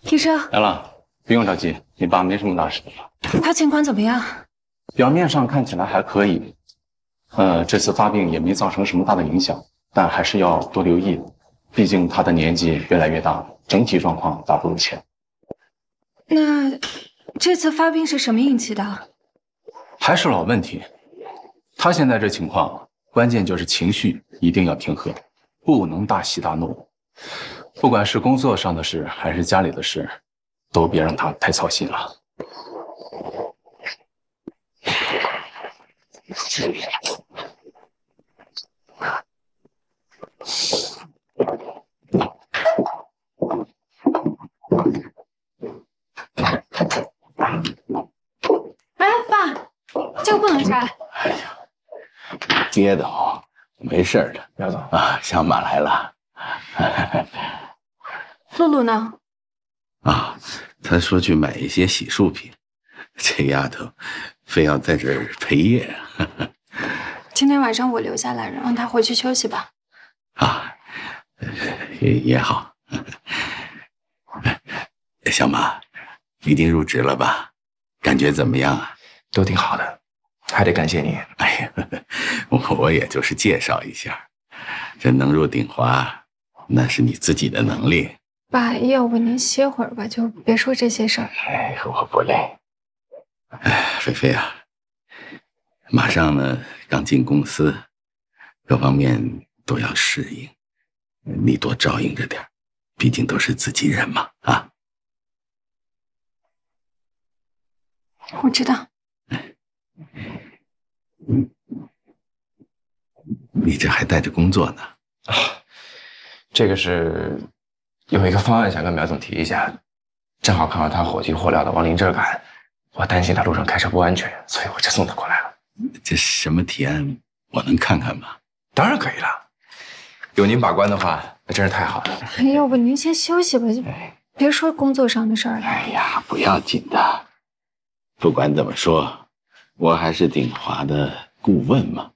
医生，来了，不用着急，你爸没什么大事。他情况怎么样？表面上看起来还可以，这次发病也没造成什么大的影响，但还是要多留意，毕竟他的年纪越来越大，整体状况大不如前。那这次发病是什么引起的？还是老问题，他现在这情况，关键就是情绪一定要平和，不能大喜大怒。不管是工作上的事还是家里的事，都别让他太操心了。哎，爸，这个不能摘。哎呀，憋得慌，没事的。苗总啊，小马来了。露露呢？啊，她说去买一些洗漱品，这丫头非要在这儿陪夜。今天晚上我留下来，让她回去休息吧。啊，也好。小马，已经入职了吧？感觉怎么样啊？都挺好的，还得感谢你。哎呀，我也就是介绍一下，这能入鼎华，那是你自己的能力。爸，要不您歇会儿吧，就别说这些事儿。哎，我不累。哎，菲菲啊，马上呢，刚进公司，各方面都要适应，你多照应着点，毕竟都是自己人嘛，啊。我知道。你这还带着工作呢？啊，这个是有一个方案想跟苗总提一下，正好看到他火急火燎的往您这儿赶，我担心他路上开车不安全，所以我就送他过来了。这什么提案？我能看看吗？当然可以了，有您把关的话，那真是太好了。要不您先休息吧，就别说工作上的事儿了。哎呀，不要紧的。不管怎么说，我还是鼎华的顾问嘛，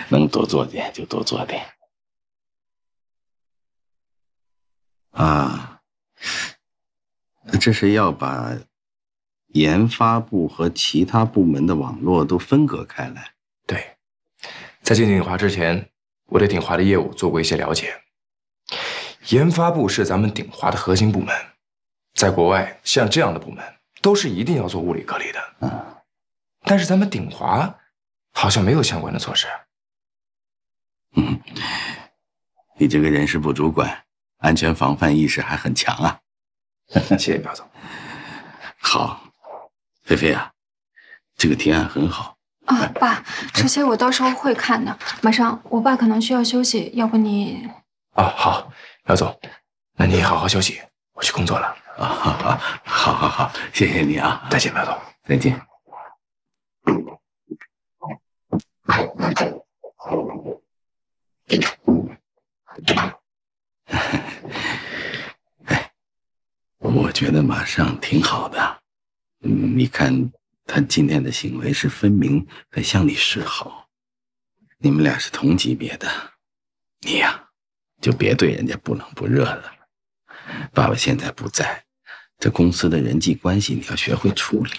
能多做点就多做点。啊，这是要把研发部和其他部门的网络都分隔开来。对，在进鼎华之前，我对鼎华的业务做过一些了解。研发部是咱们鼎华的核心部门，在国外像这样的部门都是一定要做物理隔离的。但是咱们鼎华好像没有相关的措施。你这个人事部主管，安全防范意识还很强啊。谢谢苗总。好，菲菲啊，这个提案很好。啊，爸，这些我到时候会看的。马上，我爸可能需要休息，要不你……好，苗总，那你好好休息，我去工作了。好，谢谢你啊。再见，苗总。再见。我觉得马上挺好的。你看他今天的行为是分明在向你示好，你们俩是同级别的，你呀就别对人家不冷不热的。爸爸现在不在，这公司的人际关系你要学会处理。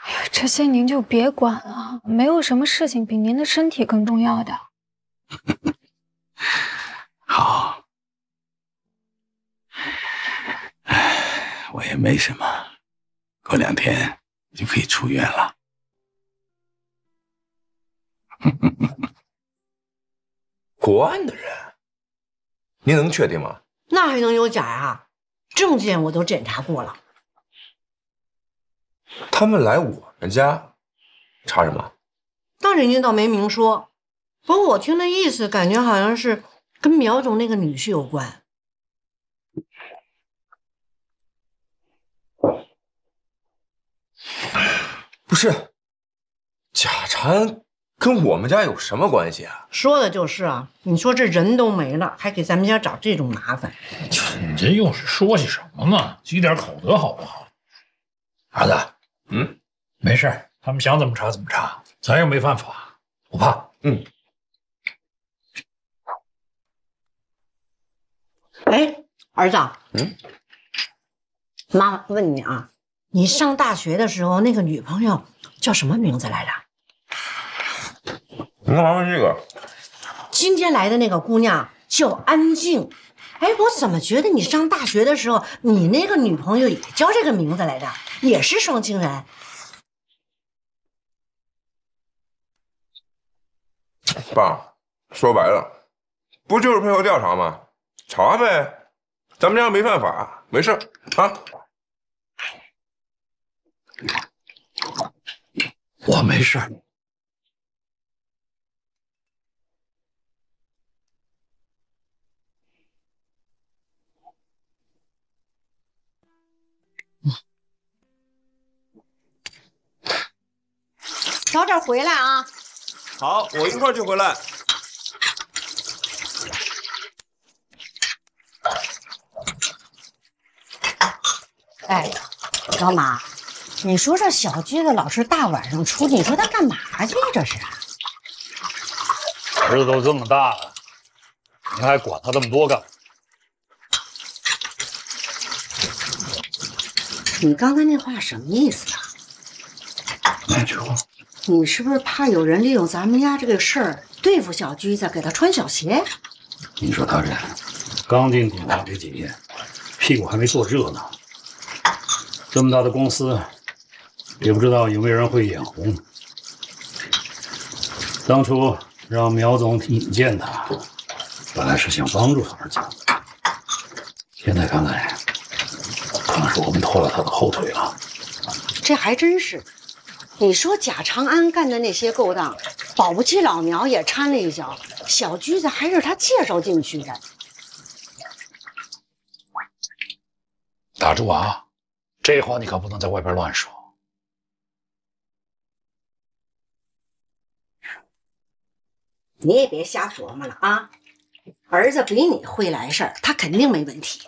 哎呀，这些您就别管了，没有什么事情比您的身体更重要的。好，我也没什么，过2天就可以出院了。国安的人，您能确定吗？那还能有假呀？证件我都检查过了。他们来我们家查什么？那人家倒没明说，不过我听那意思，感觉好像是跟苗总那个女婿有关。不是，假禅跟我们家有什么关系啊？说的就是啊，你说这人都没了，还给咱们家找这种麻烦。你这又是说些什么呢？积点口德好不好？儿子，没事，他们想怎么查怎么查，咱又没犯法，不怕。哎，儿子，妈妈问你啊，你上大学的时候那个女朋友叫什么名字来着？你干嘛问这个？今天来的那个姑娘叫安静。哎，我怎么觉得你上大学的时候，你那个女朋友也叫这个名字来着，也是双情人？爸，说白了，不就是配合调查吗？查呗，咱们家没犯法，没事啊。我没事。早点回来啊！好，我一会儿就回来。哎，老马，你说这小驹子老是大晚上出去，你说他干嘛去？这是？儿子都这么大了，你还管他这么多干嘛？你刚才那话什么意思啊？哪句话？你是不是怕有人利用咱们家这个事儿对付小驹子，给他穿小鞋？你说他这刚进鼎华没几天，屁股还没坐热呢。这么大的公司，也不知道有没有人会眼红。当初让苗总引荐他，本来是想帮助他儿子，现在看来，可能是我们拖了他的后腿了。这还真是。你说贾长安干的那些勾当，保不齐老苗也掺了一脚，小驹子还是他介绍进去的。打住啊！这话你可不能在外边乱说。你也别瞎琢磨了啊！儿子比你会来事儿，他肯定没问题。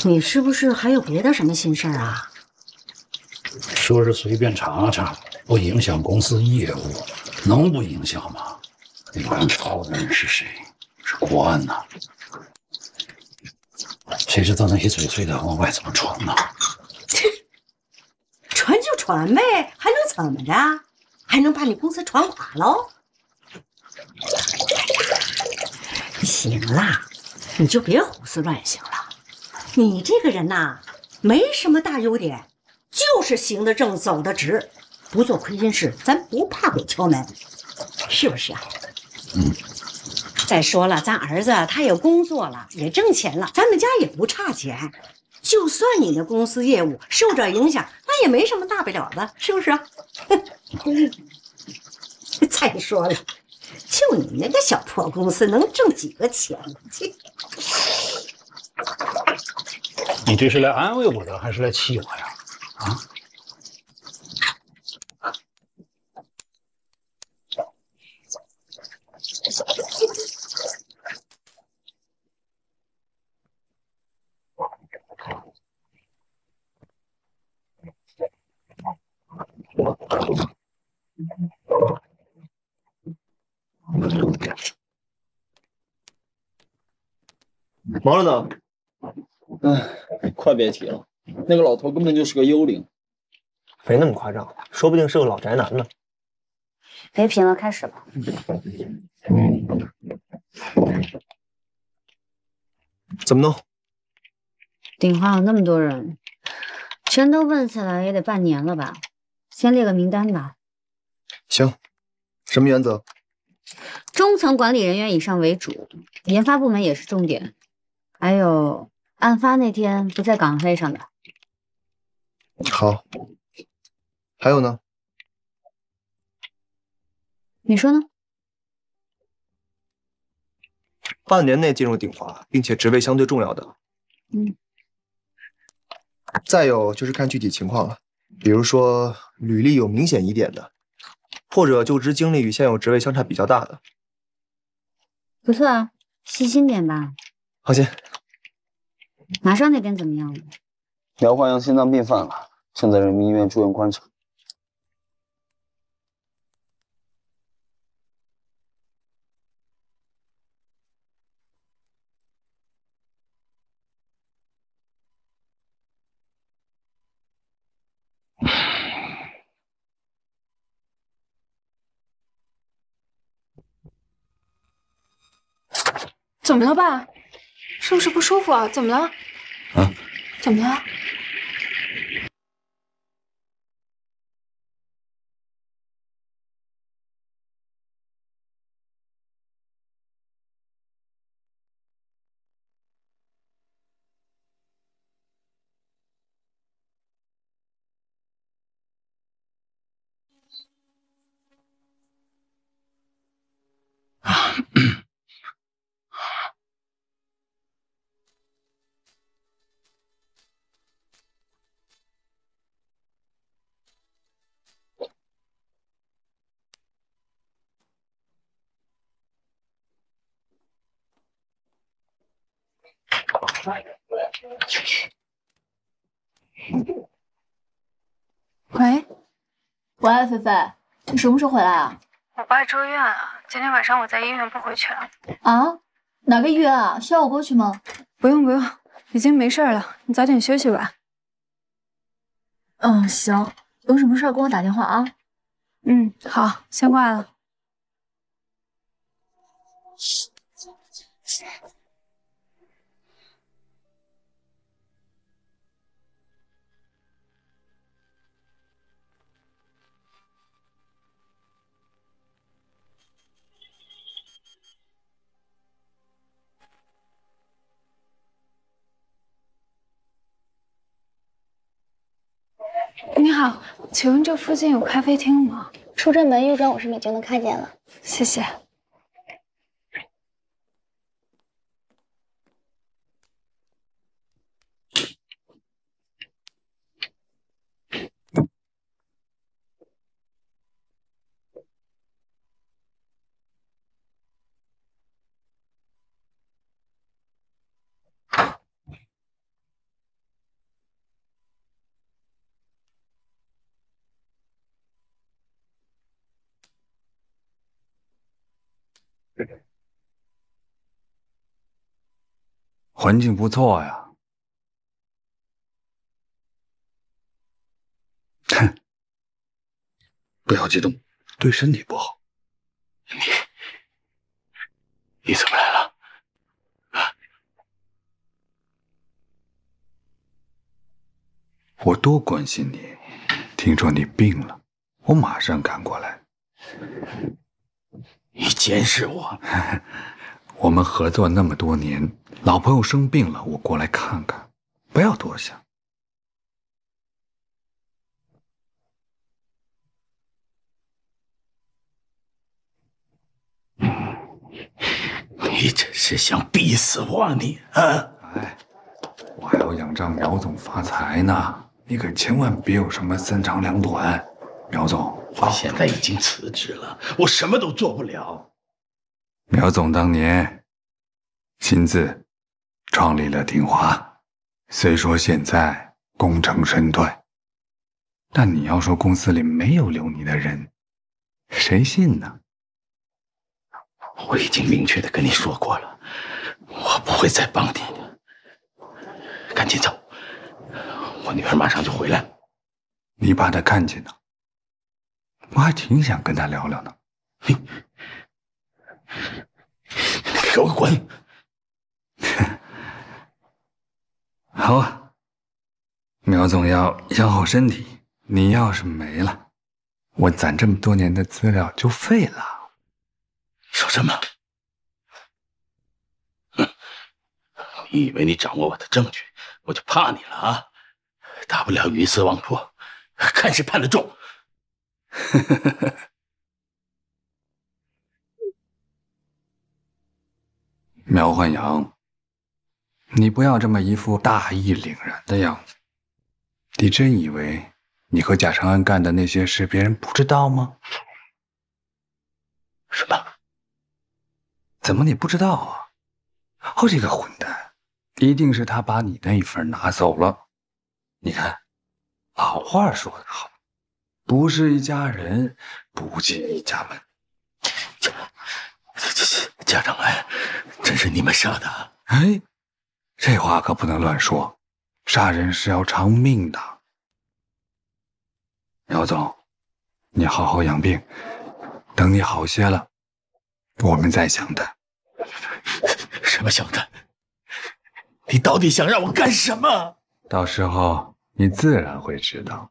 你是不是还有别的什么心事儿啊？说是随便查查，不影响公司业务，能不影响吗？你看抄的人是谁？是国安呐。谁知道那些嘴碎的往外怎么传呢？传就传呗，还能怎么着？还能把你公司传垮喽？行了，你就别胡思乱想了。你这个人呐，没什么大优点，就是行得正，走得直，不做亏心事，咱不怕鬼敲门，是不是啊？再说了，咱儿子他也工作了，也挣钱了，咱们家也不差钱。就算你的公司业务受点影响，那也没什么大不了的，是不是啊？再说了，就你那个小破公司，能挣几个钱？你这是来安慰我的，还是来气我呀？啊？忙着呢。哎，快别提了，那个老头根本就是个幽灵。没那么夸张，说不定是个老宅男呢。别贫了，开始吧。怎么弄？鼎华有那么多人，全都问下来也得半年了吧？先列个名单吧。行，什么原则？中层管理人员以上为主，研发部门也是重点。还有案发那天不在岗位上的。好。还有呢？你说呢？半年内进入鼎华，并且职位相对重要的。再有就是看具体情况了，比如说履历有明显疑点的，或者就职经历与现有职位相差比较大的。不错啊，细心点吧。放心。马上那边怎么样了？苗焕阳心脏病犯了，正在人民医院住院观察。怎么了爸？是不是不舒服啊？怎么了？啊？怎么了？喂，喂，菲菲，你什么时候回来啊？我爸住院了，今天晚上我在医院不回去了。啊？哪个医院啊？需要我过去吗？不用不用，已经没事了，你早点休息吧。嗯，行，有什么事跟我打电话啊。嗯，好，先挂了。你好，请问这附近有咖啡厅吗？出正门右转50米就能看见了。谢谢。环境不错呀。哼，不要激动，对身体不好。你怎么来了？我多关心你，听说你病了，我马上赶过来。你监视我？我们合作那么多年，老朋友生病了，我过来看看，不要多想。你真是想逼死我，你啊！哎，我还要仰仗苗总发财呢，你可千万别有什么三长两短。苗总，我现在已经辞职了，我什么都做不了。苗总当年亲自创立了鼎华，虽说现在功成身退，但你要说公司里没有留你的人，谁信呢？我已经明确的跟你说过了，我不会再帮你的。赶紧走，我女儿马上就回来。你把她看见呢？我还挺想跟她聊聊呢。你给我滚！好啊，苗总要养好身体。你要是没了，我攒这么多年的资料就废了。说什么？哼！你以为你掌握我的证据，我就怕你了啊？大不了鱼死网破，看谁判得重。苗焕阳，你不要这么一副大义凛然的样子。你真以为你和贾长安干的那些事别人不知道吗？什么？怎么你不知道啊？好这个混蛋，一定是他把你那一份拿走了。你看，老话说得好，不是一家人，不进一家门。贾长安，真是你们杀的？哎，这话可不能乱说，杀人是要偿命的。苗总，你好好养病，等你好些了，我们再详谈。什什么，小的？你到底想让我干什么？到时候你自然会知道。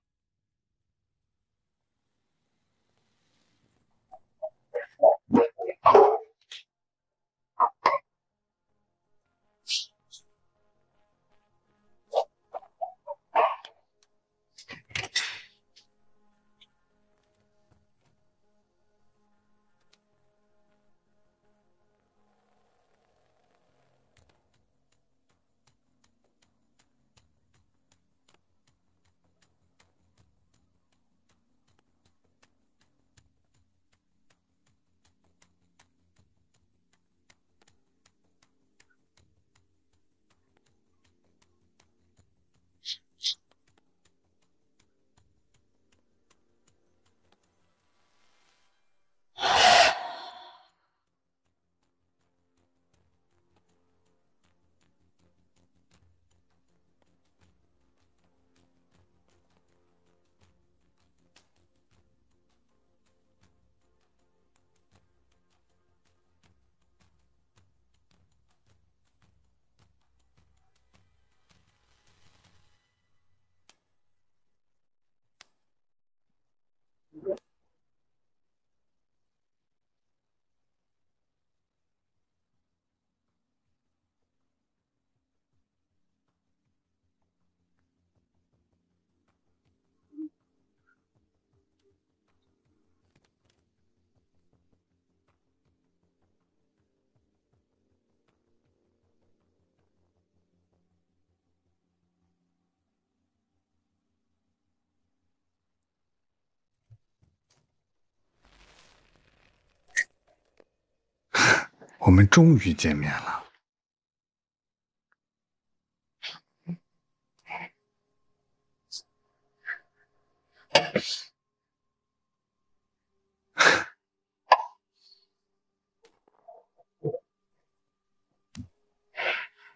我们终于见面了。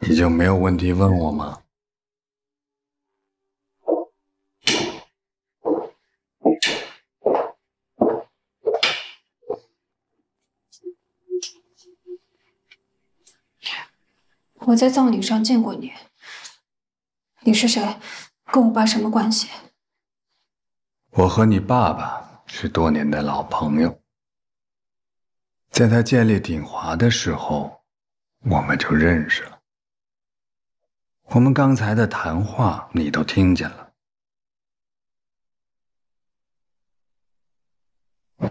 你就没有问题问我吗？我在葬礼上见过你，你是谁？跟我爸什么关系？我和你爸爸是多年的老朋友，在他建立鼎华的时候，我们就认识了。我们刚才的谈话你都听见了。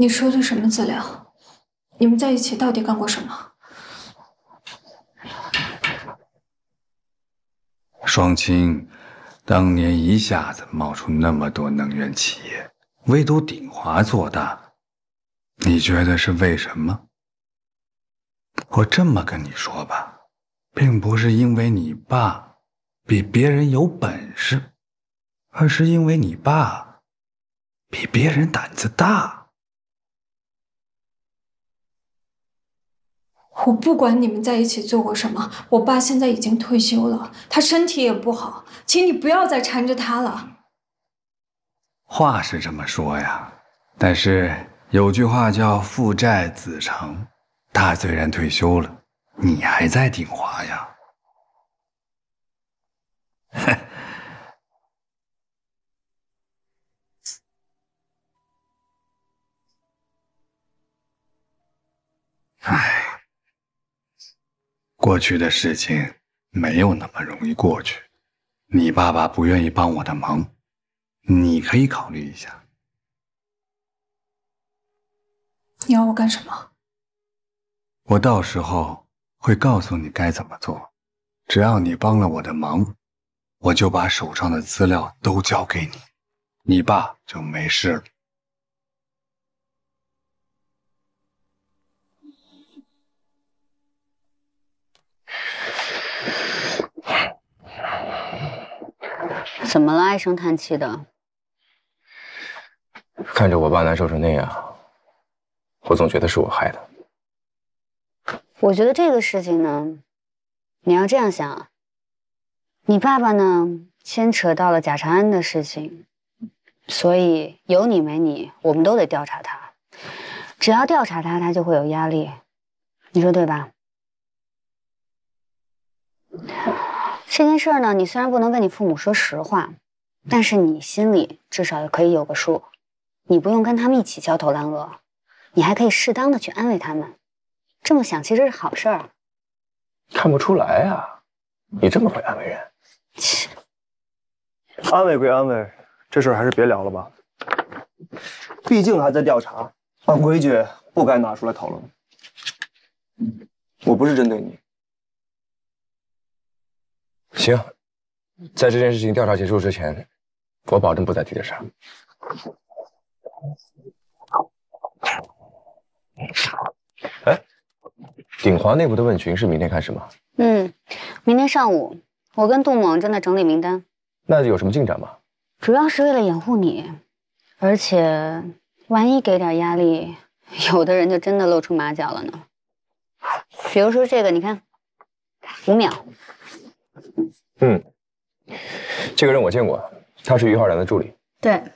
你说的什么资料？你们在一起到底干过什么？双清当年一下子冒出那么多能源企业，唯独鼎华做大，你觉得是为什么？我这么跟你说吧，并不是因为你爸比别人有本事，而是因为你爸比别人胆子大。我不管你们在一起做过什么，我爸现在已经退休了，他身体也不好，请你不要再缠着他了。话是这么说呀，但是有句话叫父债子偿，他虽然退休了，你还在鼎华呀。唉。过去的事情没有那么容易过去，你爸爸不愿意帮我的忙，你可以考虑一下。你要我干什么？我到时候会告诉你该怎么做，只要你帮了我的忙，我就把手上的资料都交给你，你爸就没事了。怎么了？唉声叹气的。看着我爸难受成那样，我总觉得是我害的。我觉得这个事情呢，你要这样想，你爸爸呢牵扯到了贾长安的事情，所以有你没你，我们都得调查他。只要调查他，他就会有压力，你说对吧？这件事儿呢，你虽然不能跟你父母说实话，但是你心里至少也可以有个数。你不用跟他们一起焦头烂额，你还可以适当的去安慰他们。这么想其实是好事儿。看不出来啊，你这么会安慰人。安慰归安慰，这事儿还是别聊了吧。毕竟还在调查，按规矩不该拿出来讨论。我不是针对你。行，在这件事情调查结束之前，我保证不再提这事儿。哎，鼎华内部的问询是明天开始吗？明天上午，我跟杜猛正在整理名单。那有什么进展吗？主要是为了掩护你，而且万一给点压力，有的人就真的露出马脚了呢。比如说这个，你看，5秒。这个人我见过，他是于浩然的助理。对，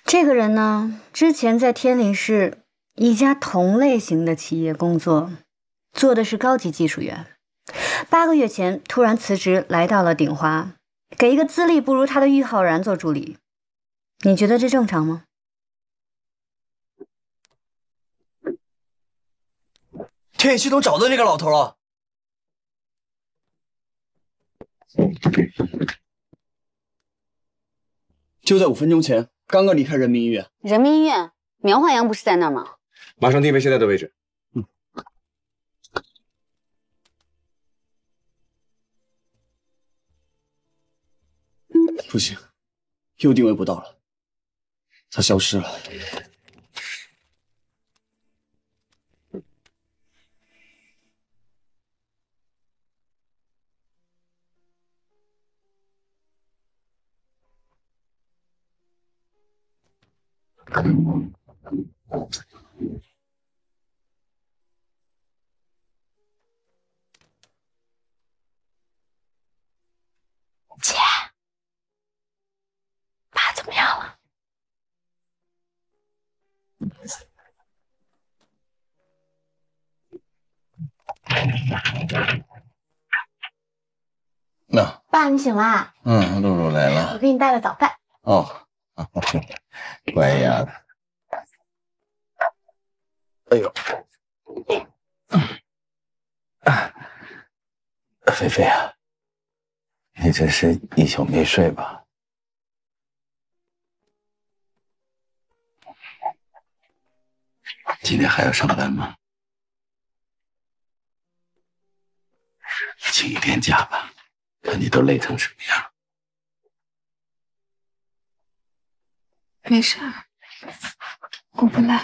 这个人呢，之前在天理市一家同类型的企业工作，做的是高级技术员。8个月前突然辞职，来到了鼎华，给一个资历不如他的于浩然做助理。你觉得这正常吗？天野系统找到那个老头了。就在5分钟前，刚刚离开人民医院。人民医院，苗焕阳不是在那儿吗？马上定位现在的位置。不行，又定位不到了，他消失了。姐，爸怎么样了？那爸，你醒啦？露露来了。我给你带了早饭。哦，乖丫头。哎呦，菲菲啊，你这是一宿没睡吧？今天还要上班吗？请一天假吧，看你都累成什么样。没事儿，我不累。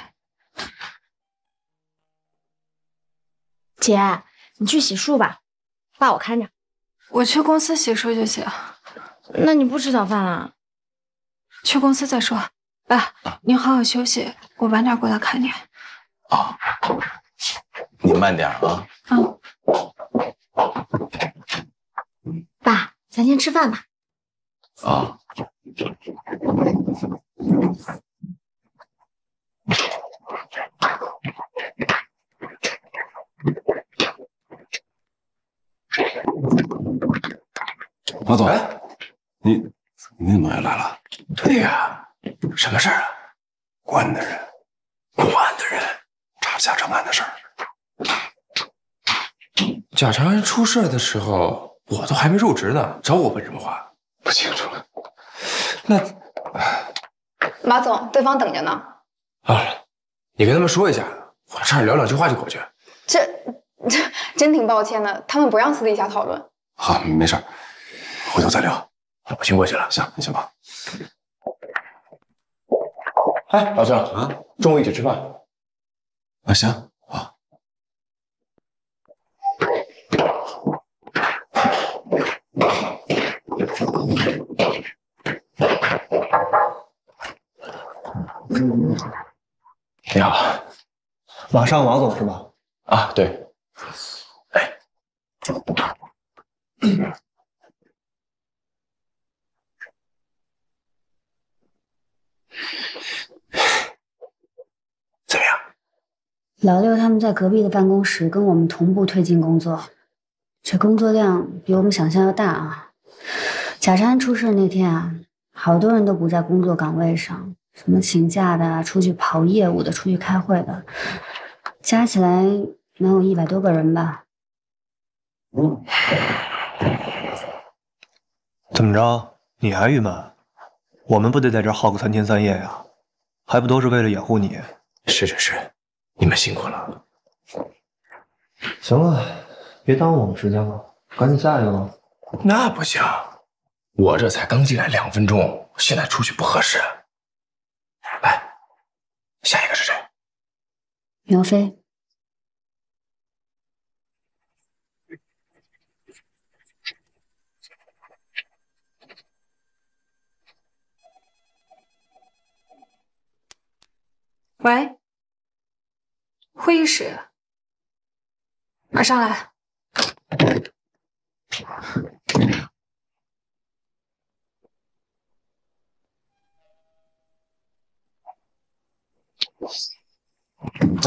姐，你去洗漱吧，爸我看着。我去公司洗漱就行。那你不吃早饭了？去公司再说。爸，你好好休息，我晚点过来看你。你慢点啊。爸，咱先吃饭吧。马总，你怎么又来了？对呀，什么事儿啊？关的人，查夏长安的事儿。贾长安出事的时候，我都还没入职呢，找我问什么话？不清楚了。那马总，对方等着呢。你跟他们说一下，我差点聊2句话就过去。这真挺抱歉的，他们不让私底下讨论。好，没事，回头再聊。我先过去了。行，你先吧。哎，老郑中午一起吃饭。行，好。你好，马上马总是吧？对。怎么样？老六他们在隔壁的办公室跟我们同步推进工作，这工作量比我们想象要大啊！贾长安出事那天啊，好多人都不在工作岗位上，什么请假的、出去跑业务的、出去开会的，加起来能有100多个人吧。怎么着？你还郁闷？我们不得在这耗个3天3夜呀？还不都是为了掩护你？是，你们辛苦了。行了，别耽误我们时间了，赶紧下一个吧。那不行，我这才刚进来2分钟，现在出去不合适。来，下一个是谁？苗飞。喂，会议室，马上来。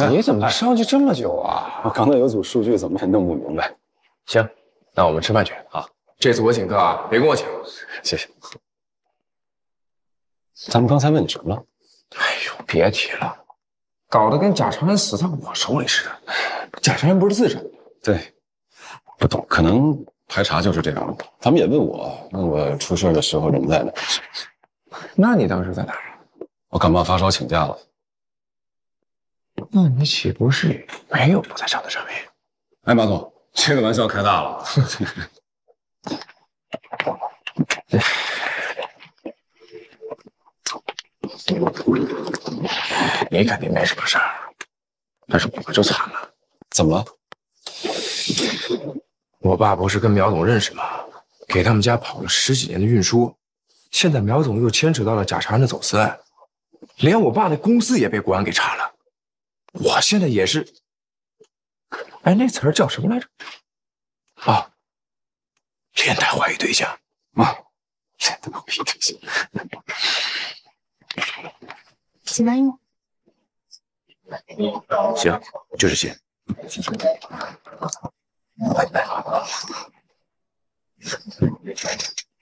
你怎么上去这么久啊？我刚才有组数据，怎么也弄不明白。行，那我们吃饭去啊。这次我请客啊，别跟我抢。谢谢。咱们刚才问你什么了？哎呦，别提了。搞得跟贾长安死在我手里似的。贾长安不是自杀？对，不懂，可能排查就是这样。他们也问我出事的时候人在哪。那你当时在哪儿？我感冒发烧请假了。那你岂不是没有不在场的这位？哎，马总，这个玩笑开大了。你肯定没什么事儿，但是我就惨了。怎么了？我爸不是跟苗总认识吗？给他们家跑了10几年的运输，现在苗总又牵扯到了贾长安的走私案，连我爸的公司也被国安给查了。我现在也是，哎，那词儿叫什么来着？啊，连带怀疑对象啊，连带怀疑对象。洗完用。行，就这些。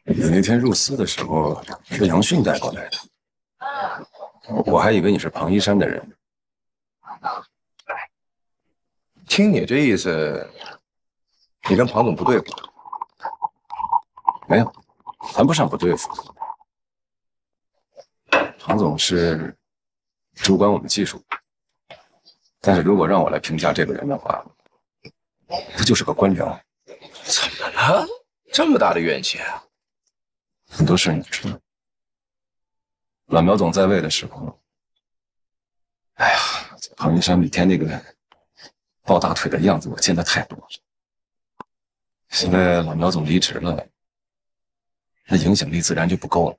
你那天入司的时候是杨迅带过来的，我还以为你是庞一山的人。听你这意思，你跟庞总不对付？没有，谈不上不对付。庞总是主管我们技术，但是如果让我来评价这个人的话，他就是个官僚。怎么了？这么大的怨气啊？很多事你知道。老苗总在位的时候，哎呀，庞一山每天那个抱大腿的样子，我见得太多了。现在老苗总离职了，那影响力自然就不够了。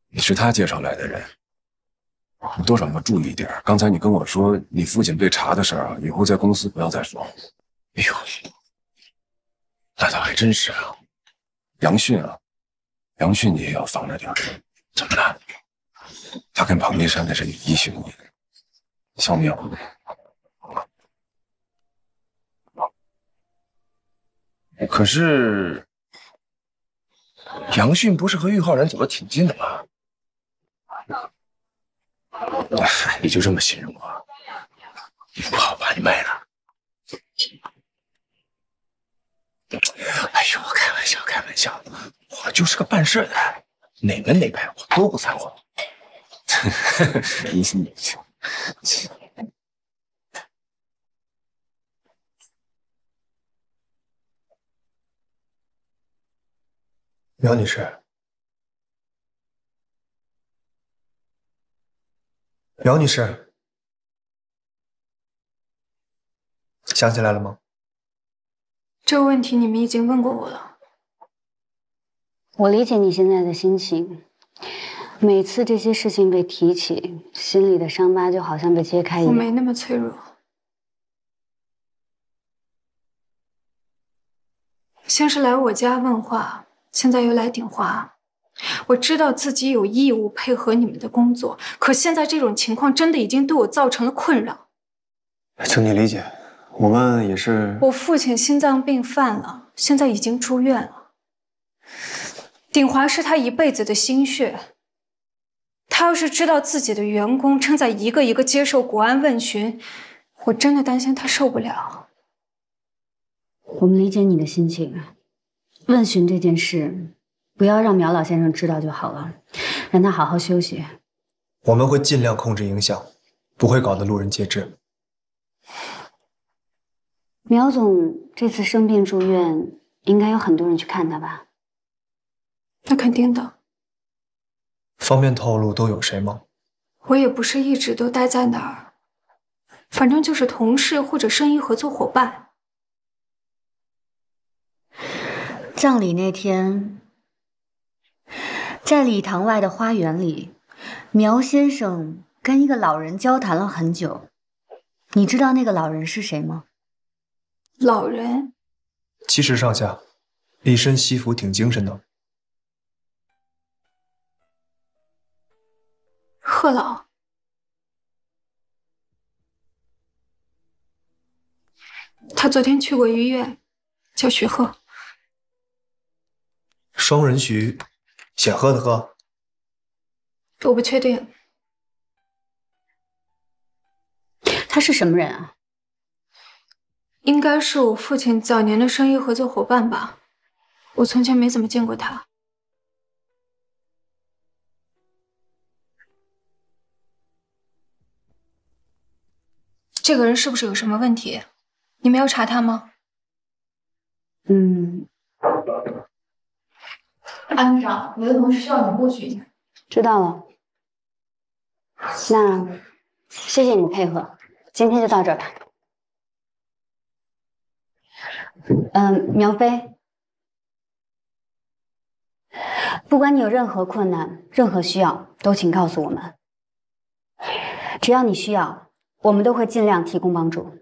你是他介绍来的人，你多少要注意一点。刚才你跟我说你父亲被查的事儿啊，以后在公司不要再说。哎呦，那倒还真是啊。杨迅啊，杨迅你也要防着点。怎么了？他跟庞一山那是有医学你，小苗。可是杨迅不是和玉浩然走得挺近的吗？你就这么信任我？不好把你卖了？哎呦，开玩笑，开玩笑，我就是个办事的，哪门哪派我都不掺和。你苗女士，苗女士，想起来了吗？这个问题你们已经问过我了。我理解你现在的心情，每次这些事情被提起，心里的伤疤就好像被揭开一样。我没那么脆弱。先是来我家问话，现在又来顶花。我知道自己有义务配合你们的工作，可现在这种情况真的已经对我造成了困扰。请你理解，我们也是。我父亲心脏病犯了，现在已经住院了。鼎华是他一辈子的心血，他要是知道自己的员工正在一个一个接受国安问询，我真的担心他受不了。我们理解你的心情，问询这件事，不要让苗老先生知道就好了，让他好好休息。我们会尽量控制影响，不会搞得路人皆知。苗总这次生病住院，应该有很多人去看他吧？那肯定的。方便透露都有谁吗？我也不是一直都待在那儿，反正就是同事或者生意合作伙伴。葬礼那天，在礼堂外的花园里，苗先生跟一个老人交谈了很久。你知道那个老人是谁吗？老人70上下，一身西服，挺精神的。贺老。他昨天去过医院，叫徐贺。双人徐，显赫的赫。我不确定。他是什么人啊？应该是我父亲早年的生意合作伙伴吧，我从前没怎么见过他。这个人是不是有什么问题？你们要查他吗？安部长，有的同事需要你过去一下。知道了。那谢谢你的配合，今天就到这儿吧。苗飞，不管你有任何困难、任何需要，都请告诉我们。只要你需要，我们都会尽量提供帮助。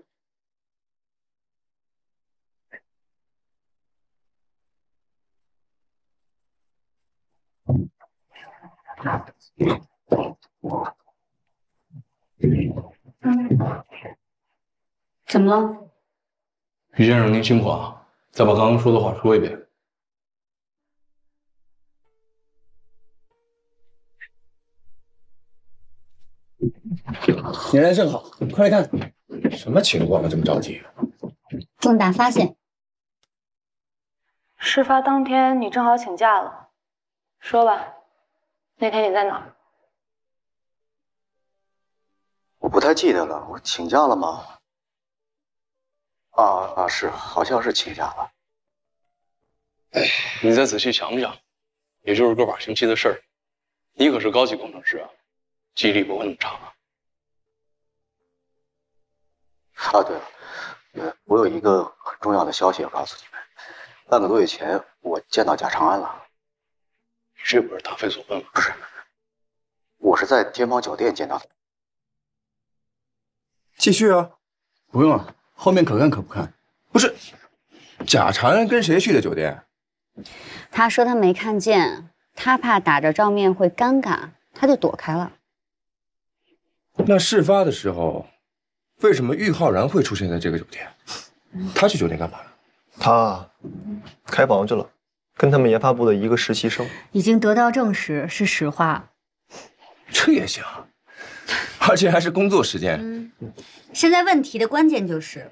怎么了？于先生，您辛苦啊！再把刚刚说的话说一遍。你来正好，快来看。什么情况啊？这么着急？重大发现！事发当天你正好请假了，说吧，那天你在哪儿？我不太记得了，我请假了吗？是，好像是请假了。你再仔细想想，也就是个把星期的事儿。你可是高级工程师啊，记忆力不会那么差啊。对了，我有一个很重要的消息要告诉你们。半个多月前，我见到贾长安了。你这不是答非所问吗？不是，我是在天猫酒店见到的。继续啊。不用了，后面可看可不看。不是，贾长安跟谁去的酒店？他说他没看见，他怕打着照面会尴尬，他就躲开了。那事发的时候，为什么郁浩然会出现在这个酒店？他去酒店干嘛了？他开房去了，跟他们研发部的一个实习生。已经得到证实是实话。这也行，而且还是工作时间。现在问题的关键就是，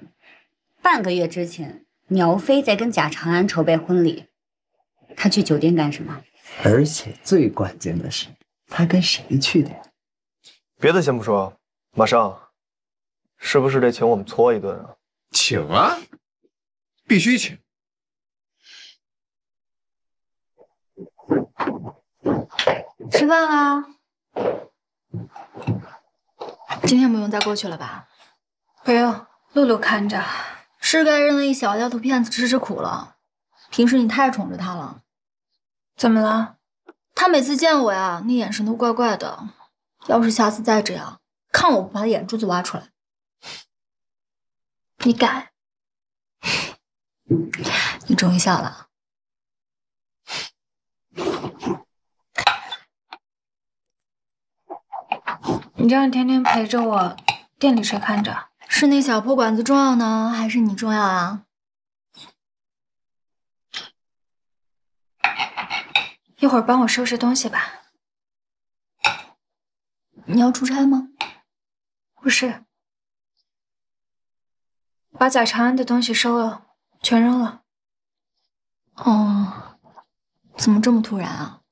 半个月之前，苗飞在跟贾长安筹备婚礼，他去酒店干什么？而且最关键的是，他跟谁去的呀？别的先不说，马上，是不是得请我们搓一顿啊？请啊，必须请。吃饭啦？今天不用再过去了吧？不用，露露看着。是该认了一小丫头片子吃苦了。平时你太宠着她了。怎么了？她每次见我呀，那眼神都怪怪的。要是下次再这样，看我不把她眼珠子挖出来。你敢？你终于笑了。你这样天天陪着我，店里谁看着？是是那小破馆子重要呢，还是你重要啊？一会儿帮我收拾东西吧。你要出差吗？不是，把贾长安的东西收了，全扔了。哦，怎么这么突然啊？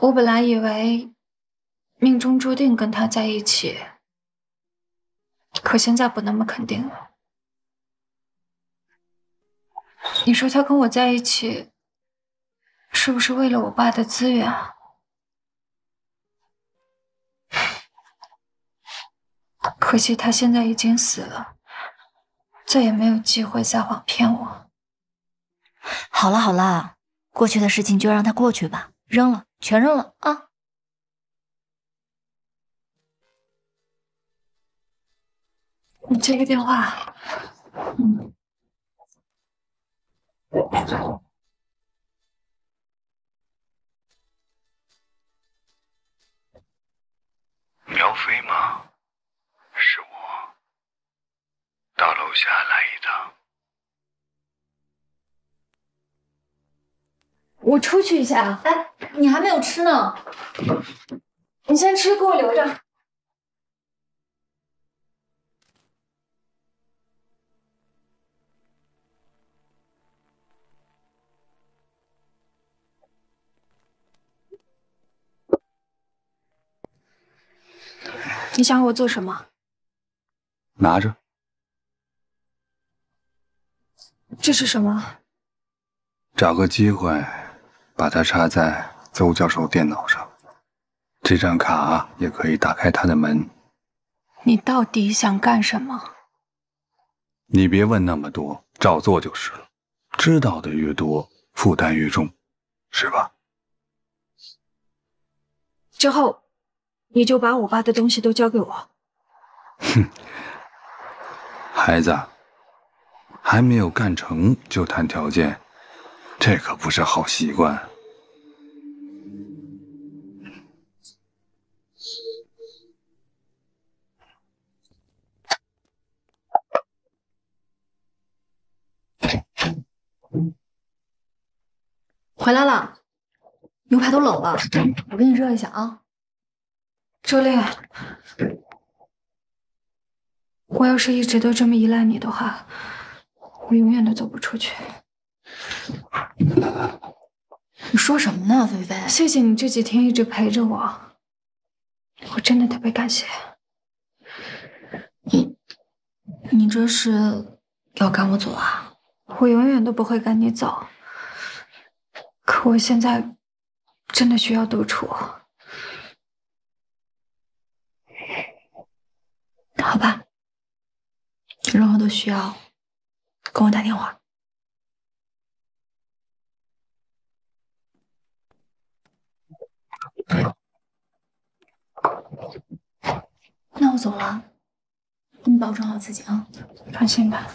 我本来以为命中注定跟他在一起，可现在不那么肯定了。你说他跟我在一起，是不是为了我爸的资源啊？可惜他现在已经死了，再也没有机会撒谎骗我。好了好了，过去的事情就让它过去吧，扔了，全扔了啊！你接个电话。苗飞吗？是我，到楼下来一趟。我出去一下。哎，你还没有吃呢。你先吃，给我留着。你想我做什么？拿着。这是什么？找个机会把它插在邹教授电脑上，这张卡也可以打开他的门。你到底想干什么？你别问那么多，照做就是了。知道的越多，负担越重，是吧？之后，你就把我爸的东西都交给我。哼，孩子，还没有干成就谈条件，这可不是好习惯。回来了，牛排都冷了，我给你热一下啊。周烈，我要是一直都这么依赖你的话，我永远都走不出去。你说什么呢，菲菲？谢谢你这几天一直陪着我，我真的特别感谢。你这是要赶我走啊？我永远都不会赶你走，可我现在真的需要独处。好吧，有任何的需要跟我打电话。那我走了，你保重好自己啊。放心吧。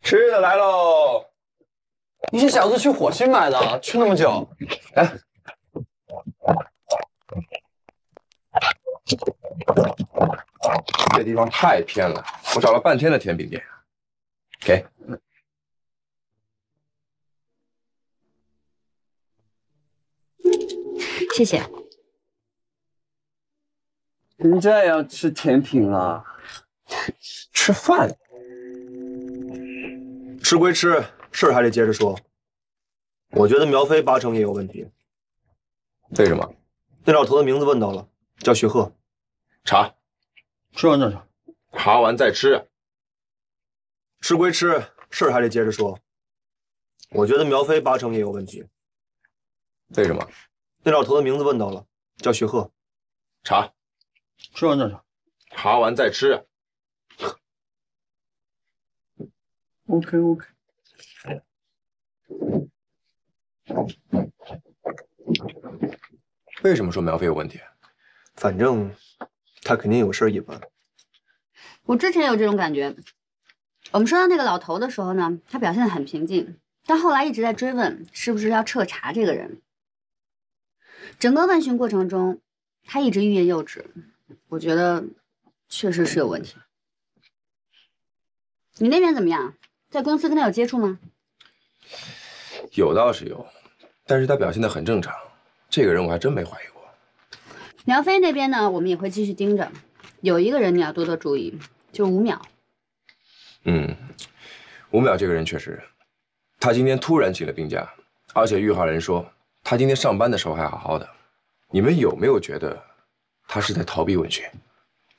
吃的来喽！你这小子去火星买的，去那么久，来。这地方太偏了，我找了半天的甜品店。给。谢谢。人家也要吃甜品啊，吃饭。吃归吃，事儿还得接着说。我觉得苗飞八成也有问题。为什么？那老头的名字问到了，叫徐鹤。查。吃完再查。查完再吃。吃归吃，事儿还得接着说。我觉得苗飞八成也有问题。为什么？那老头的名字问到了，叫徐鹤。查。吃完再查。查完再吃。OK。为什么说苗飞有问题？反正他肯定有事儿隐瞒。我之前有这种感觉。我们说到那个老头的时候呢，他表现得很平静，但后来一直在追问是不是要彻查这个人。整个问询过程中，他一直欲言又止，我觉得确实是有问题。你那边怎么样？在公司跟他有接触吗？有倒是有，但是他表现得很正常，这个人我还真没怀疑过。苗飞那边呢，我们也会继续盯着。有一个人你要多多注意，就是吴淼。吴淼这个人确实，他今天突然请了病假，而且玉浩人说他今天上班的时候还好好的。你们有没有觉得他是在逃避问询？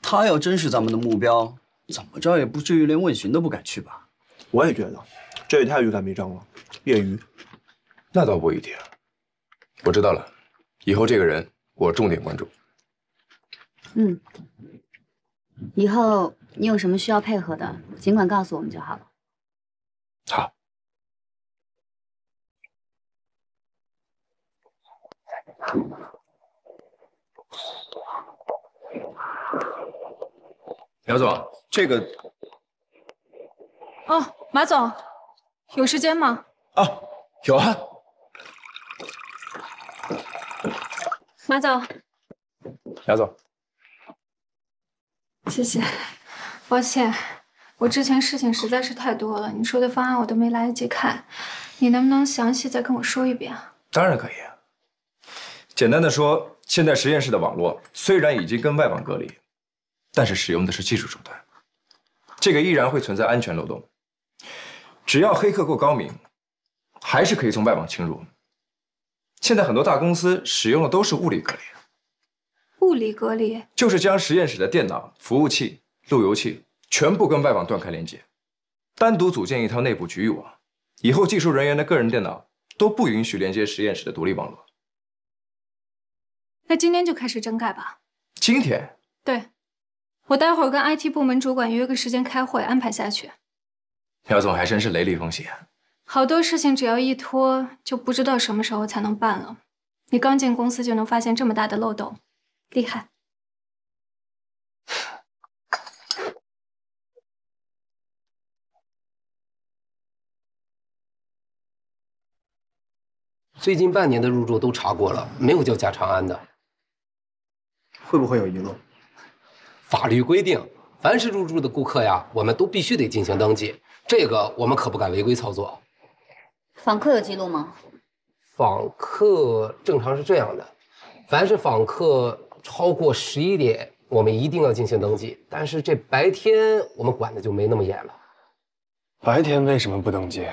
他要真是咱们的目标，怎么着也不至于连问询都不敢去吧？我也觉得，这也太欲盖弥彰了，业余。那倒不一定。我知道了，以后这个人我重点关注。以后你有什么需要配合的，尽管告诉我们就好了。好。苗总，这个哦，马总，有时间吗？有啊。马总，苗总，谢谢。抱歉，我之前事情实在是太多了，你说的方案我都没来得及看，你能不能详细再跟我说一遍啊？当然可以。简单的说，现在实验室的网络虽然已经跟外网隔离，但是使用的是技术手段，这个依然会存在安全漏洞。只要黑客够高明，还是可以从外网侵入。现在很多大公司使用的都是物理隔离。物理隔离就是将实验室的电脑、服务器、路由器全部跟外网断开连接，单独组建一套内部局域网。以后技术人员的个人电脑都不允许连接实验室的独立网络。那今天就开始整改吧。今天？对，我待会儿跟 IT 部门主管约个时间开会，安排下去。苗总还真是雷厉风行。好多事情只要一拖，就不知道什么时候才能办了。你刚进公司就能发现这么大的漏洞，厉害。最近半年的入住都查过了，没有叫贾长安的。会不会有遗漏？法律规定，凡是入住的顾客呀，我们都必须得进行登记，这个我们可不敢违规操作。访客有记录吗？访客正常是这样的，凡是访客超过11点，我们一定要进行登记。但是这白天我们管的就没那么严了。白天为什么不登记？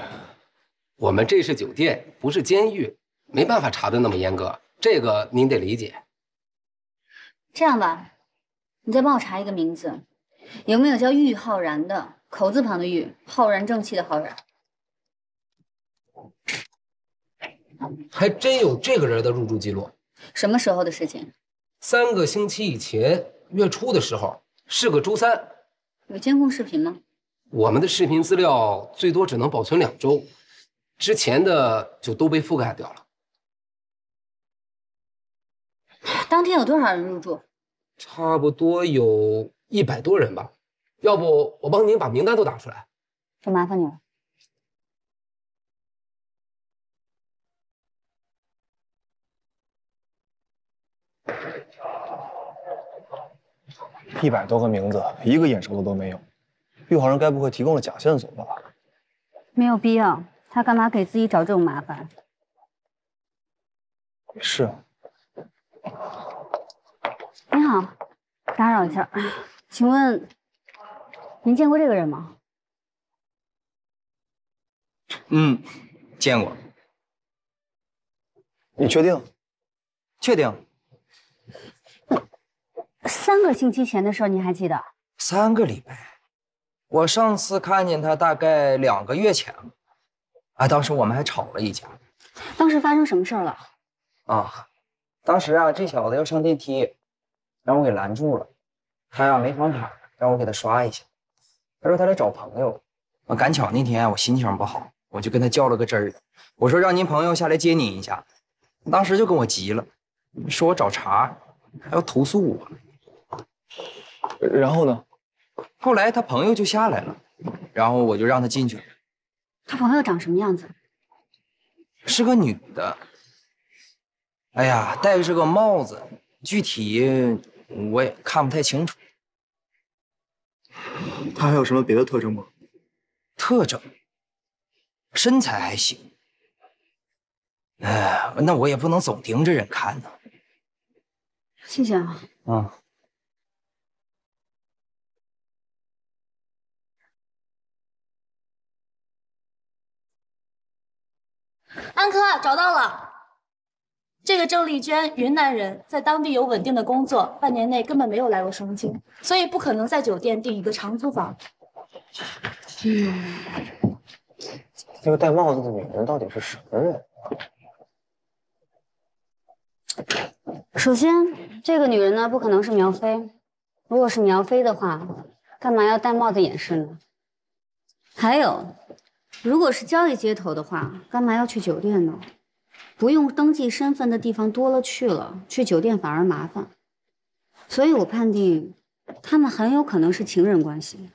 我们这是酒店，不是监狱，没办法查的那么严格，这个您得理解。这样吧，你再帮我查一个名字，有没有叫玉浩然的？口字旁的玉，浩然正气的浩然。还真有这个人的入住记录。什么时候的事情？3个星期以前，月初的时候，是个周三。有监控视频吗？我们的视频资料最多只能保存2周，之前的就都被覆盖掉了。当天有多少人入住？差不多有100多人吧。要不我帮您把名单都打出来。就麻烦你了。100多个名字，一个眼熟的都没有。玉皇上该不会提供了假线索吧？没有必要，他干嘛给自己找这种麻烦？是啊。你好，打扰一下，请问您见过这个人吗？嗯，见过。你确定？确定。 3个星期前的事儿您还记得？3个礼拜，我上次看见他大概2个月前了。啊，当时我们还吵了一架。当时发生什么事儿了？啊，当时啊，这小子要上电梯，让我给拦住了。他呀没房卡，让我给他刷一下。他说他来找朋友。赶巧那天我心情不好，我就跟他较了个真儿。我说让您朋友下来接您一下。当时就跟我急了，说我找茬，还要投诉我。 然后呢？后来他朋友就下来了，然后我就让他进去了。他朋友长什么样子？是个女的。哎呀，戴着个帽子，具体我也看不太清楚。他还有什么别的特征吗？特征，身材还行。哎，那我也不能总盯着人看呢。谢谢啊。啊。 安科找到了，这个郑丽娟，云南人，在当地有稳定的工作，半年内根本没有来过双京，所以不可能在酒店订一个长租房。那个戴帽子的女人到底是什么人？首先，这个女人呢不可能是苗飞，如果是苗飞的话，干嘛要戴帽子掩饰呢？还有。 如果是交易接头的话，干嘛要去酒店呢？不用登记身份的地方多了去了，去酒店反而麻烦。所以我判定，他们很有可能是情人关系。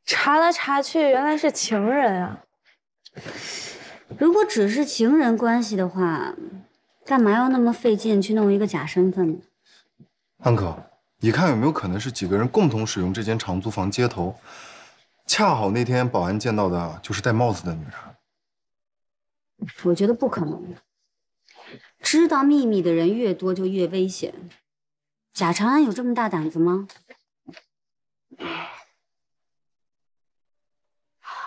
查来查去，原来是情人啊！如果只是情人关系的话，干嘛要那么费劲去弄一个假身份呢？安可，你看有没有可能是几个人共同使用这间长租房接头？ 恰好那天保安见到的就是戴帽子的女人。我觉得不可能。知道秘密的人越多就越危险。贾长安有这么大胆子吗？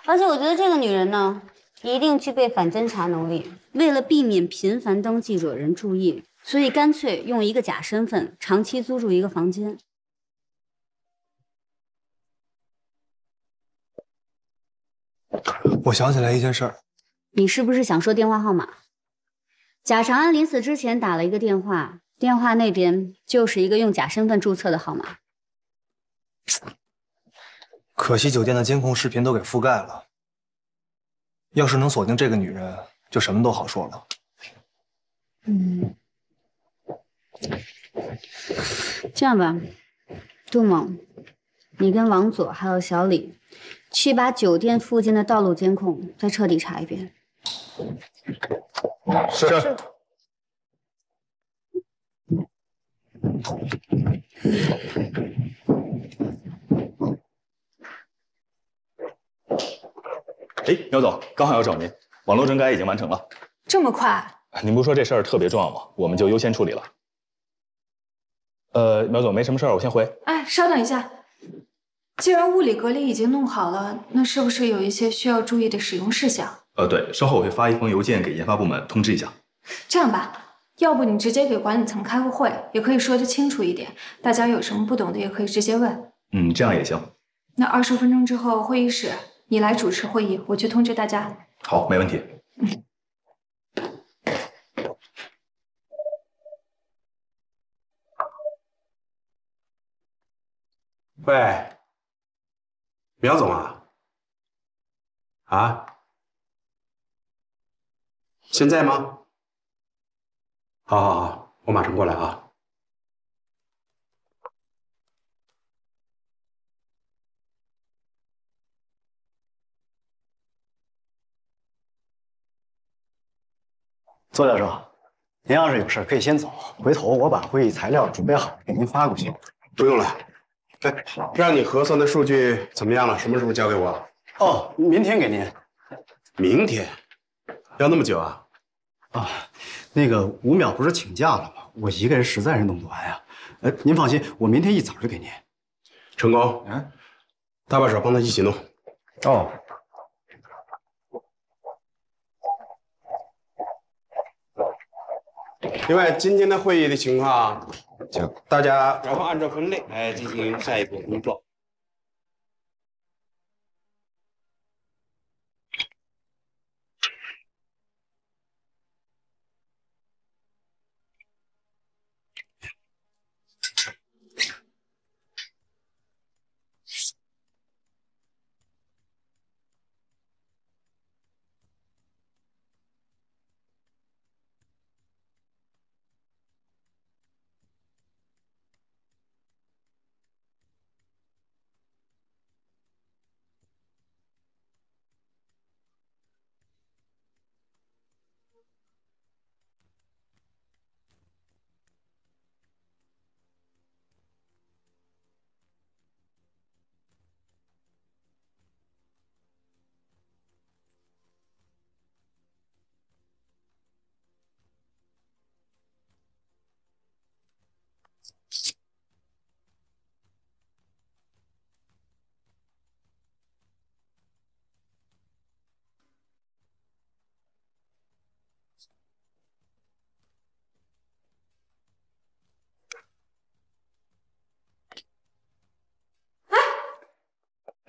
而且我觉得这个女人呢，一定具备反侦查能力。为了避免频繁登记惹人注意，所以干脆用一个假身份长期租住一个房间。 我想起来一件事儿，你是不是想说电话号码？贾长安临死之前打了一个电话，电话那边就是一个用假身份注册的号码。可惜酒店的监控视频都给覆盖了。要是能锁定这个女人，就什么都好说了。嗯，这样吧，杜猛，你跟王佐还有小李。 去把酒店附近的道路监控再彻底查一遍。是。哎，苗总，刚好要找您，网络整改已经完成了。这么快？您不是说这事儿特别重要吗？我们就优先处理了。苗总没什么事儿，我先回。哎，稍等一下。 既然物理隔离已经弄好了，那是不是有一些需要注意的使用事项？对，稍后我会发一封邮件给研发部门通知一下。这样吧，要不你直接给管理层开个会，也可以说得清楚一点，大家有什么不懂的也可以直接问。嗯，这样也行。那20分钟之后会议室你来主持会议，我去通知大家。好，没问题。喂。 苗总啊，现在吗？好，好，好，我马上过来啊。左教授，您要是有事可以先走，回头我把会议材料准备好给您发过去。不用了。哎，让你核算的数据怎么样了？什么时候交给我？哦，明天给您。明天？要那么久啊？啊，那个吴淼不是请假了吗？我一个人实在是弄不完呀。您放心，我明天一早就给您。成功。搭把手帮他一起弄。哦。另外，今天的会议的情况，请大家然后按照分类来进行下一步工作。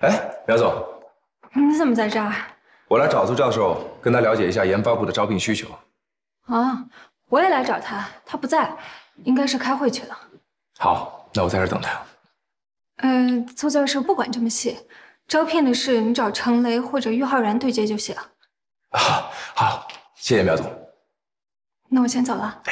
哎，苗总，你怎么在这儿？我来找邹教授，跟他了解一下研发部的招聘需求。啊，我也来找他，他不在，应该是开会去了。好，那我在这儿等他。邹教授不管这么细，招聘的事你找程雷或者于浩然对接就行。好，谢谢苗总。那我先走了。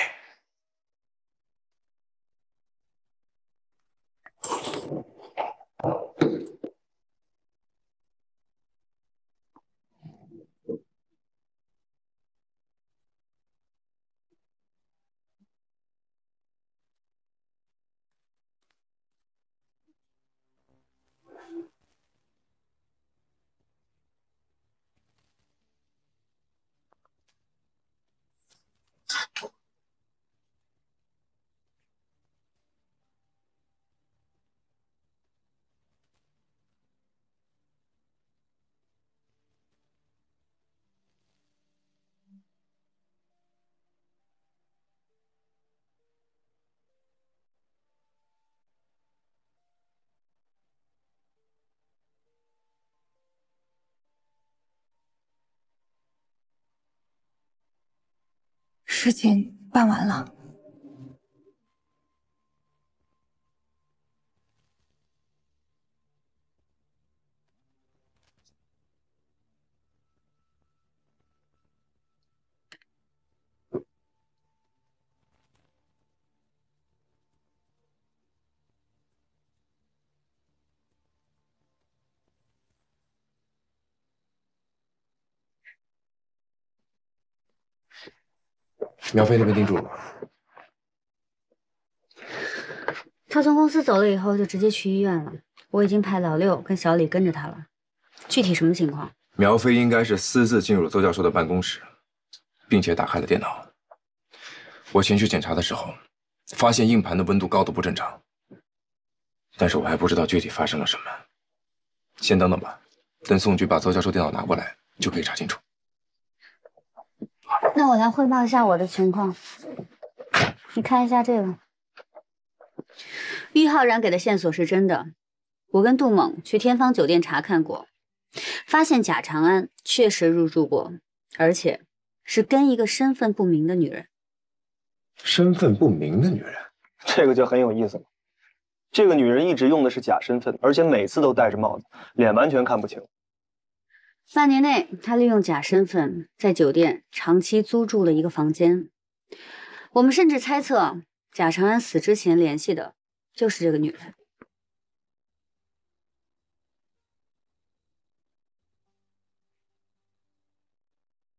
事情办完了。苗飞那边定住了吗？他从公司走了以后就直接去医院了，我已经派老六跟小李跟着他了。具体什么情况？苗飞应该是私自进入了邹教授的办公室，并且打开了电脑。我前去检查的时候，发现硬盘的温度高度不正常，但是我还不知道具体发生了什么。先等等吧，等宋局把邹教授电脑拿过来，就可以查清楚。那我来汇报一下我的情况，你看一下这个。于浩然给的线索是真的，我跟杜猛去天方酒店查看过，发现贾长安确实入住过，而且是跟一个身份不明的女人。身份不明的女人，这个就很有意思了。这个女人一直用的是假身份，而且每次都戴着帽子，脸完全看不清。半年内，她利用假身份在酒店长期租住了一个房间。我们甚至猜测，贾长安死之前联系的就是这个女人。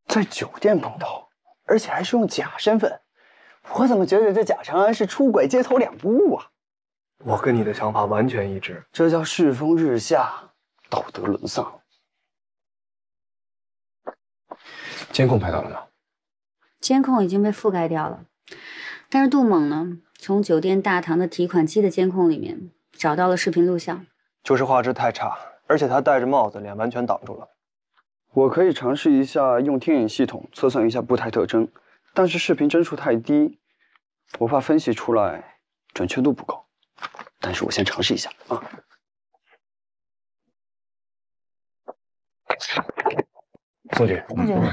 在酒店碰头，而且还是用假身份，我怎么觉得这贾长安是出轨街头两不误啊？我跟你的想法完全一致，这叫世风日下，道德沦丧。监控拍到了吗？监控已经被覆盖掉了，但是杜猛呢，从酒店大堂的提款机的监控里面找到了视频录像，就是画质太差，而且他戴着帽子，脸完全挡住了。我可以尝试一下用天眼系统测算一下步态特征，但是视频帧数太低，我怕分析出来准确度不够。但是我先尝试一下啊。宋局，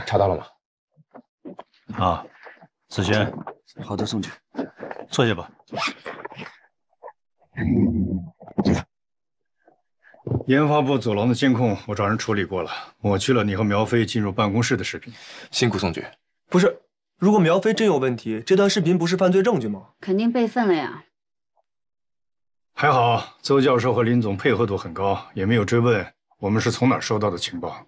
查到了吗？啊，子轩，好的，宋局，坐下吧。研发部走廊的监控我找人处理过了，抹去了你和苗飞进入办公室的视频。辛苦宋局。不是，如果苗飞真有问题，这段视频不是犯罪证据吗？肯定备份了呀。还好，邹教授和林总配合度很高，也没有追问我们是从哪儿收到的情报。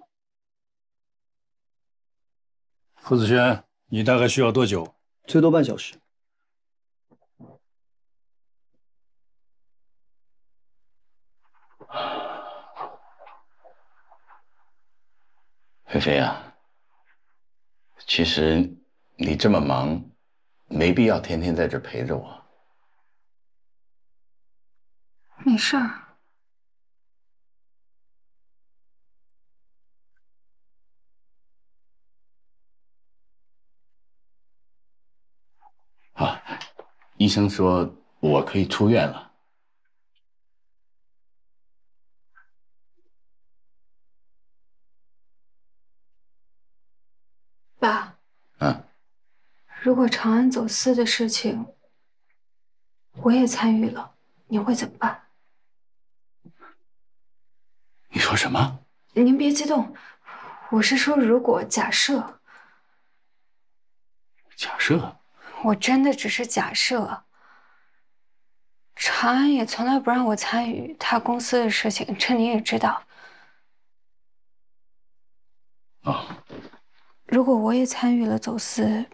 傅子轩，你大概需要多久？最多半小时。菲菲啊，其实你这么忙，没必要天天在这陪着我。没事儿。啊，医生说我可以出院了。爸，嗯，如果长安走私的事情我也参与了，你会怎么办？你说什么？您别激动，我是说，如果假设，我真的只是假设。长安也从来不让我参与他公司的事情，这你也知道。如果我也参与了走私，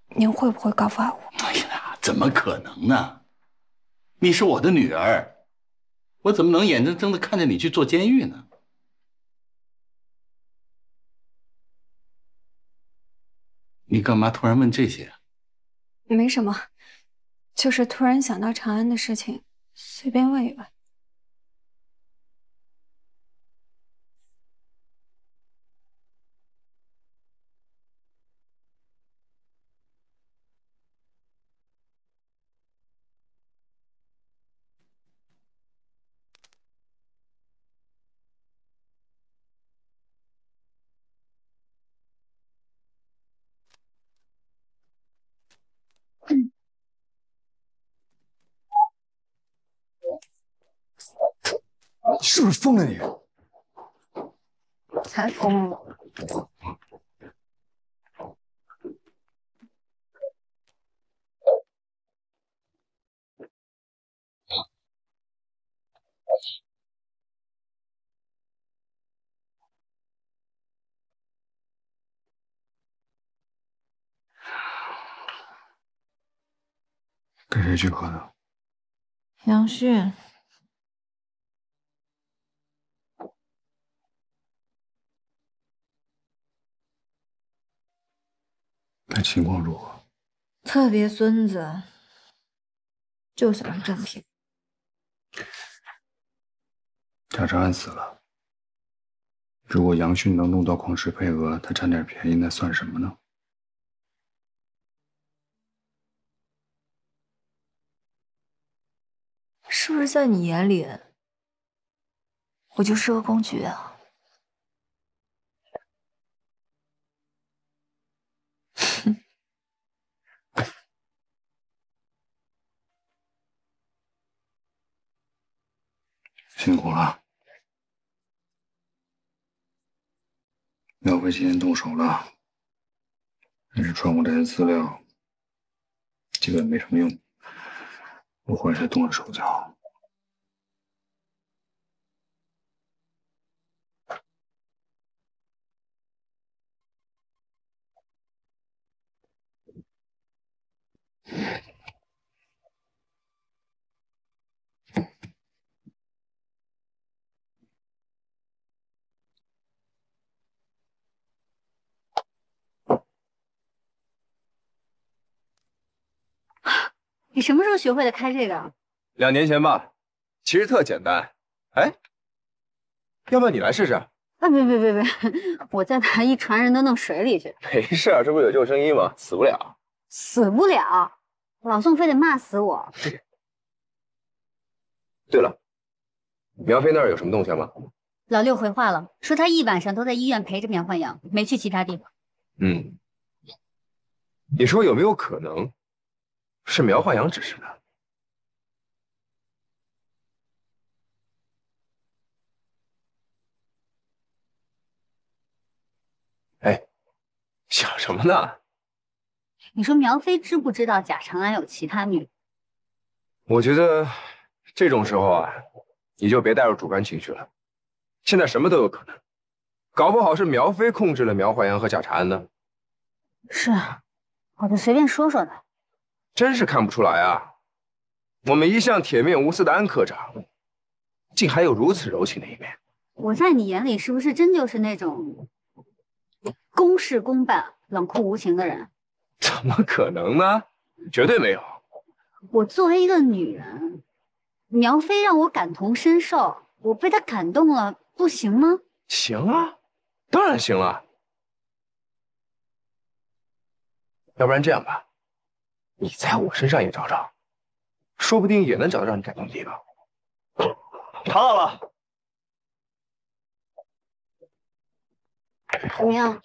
您会不会告发我？哎呀，怎么可能呢？你是我的女儿，我怎么能眼睁睁的看着你去坐监狱呢？你干嘛突然问这些？没什么，就是突然想到长安的事情，随便问一问。你是不是疯了你？才疯了。跟谁去喝的？杨迅，他情况如何？特别孙子，就想着占便宜。贾长安死了，如果杨迅能弄到矿石配额，他占点便宜，那算什么呢？是不是在你眼里，我就是个工具啊？辛苦了。苗飞今天动手了，但是传过来的资料基本没什么用，我怀疑他动了手脚。你什么时候学会的开这个？2年前吧，其实特简单。哎，要不要你来试试？啊，别，我再把一船人都弄水里去。没事，这不是有救生衣吗？死不了。死不了，老宋非得骂死我。对了，苗飞那儿有什么动向吗？老六回话了，说他一晚上都在医院陪着苗焕阳，没去其他地方。你说有没有可能是苗焕阳指示的？哎，想什么呢？你说苗飞知不知道贾长安有其他女人？我觉得这种时候啊，你就别带入主观情绪了。现在什么都有可能，搞不好是苗飞控制了苗焕阳和贾长安呢。是啊，我就随便说说的。真是看不出来啊！我们一向铁面无私的安科长，竟还有如此柔情的一面。我在你眼里是不是真就是那种公事公办、冷酷无情的人？怎么可能呢？绝对没有。我作为一个女人，苗飞让我感同身受，我被他感动了，不行吗？行啊，当然行了。要不然这样吧，你在我身上也找找，说不定也能找到让你感动的地方。查到了。怎么样？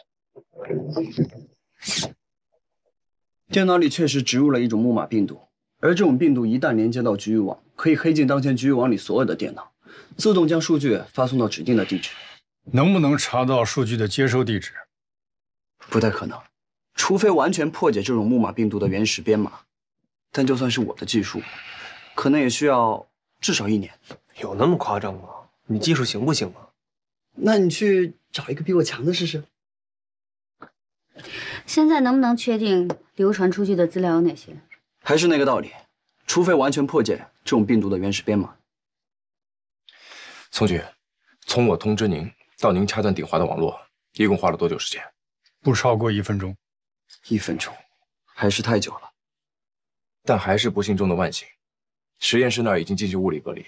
电脑里确实植入了一种木马病毒，而这种病毒一旦连接到局域网，可以黑进当前局域网里所有的电脑，自动将数据发送到指定的地址。能不能查到数据的接收地址？不太可能，除非完全破解这种木马病毒的原始编码。但就算是我的技术，可能也需要至少1年。有那么夸张吗？你技术行不行啊？那你去找一个比我强的试试。现在能不能确定流传出去的资料有哪些？还是那个道理，除非完全破解这种病毒的原始编码。宋局，从我通知您到您掐断鼎华的网络，一共花了多久时间？不超过1分钟。1分钟，还是太久了。但还是不幸中的万幸，实验室那儿已经进行物理隔离，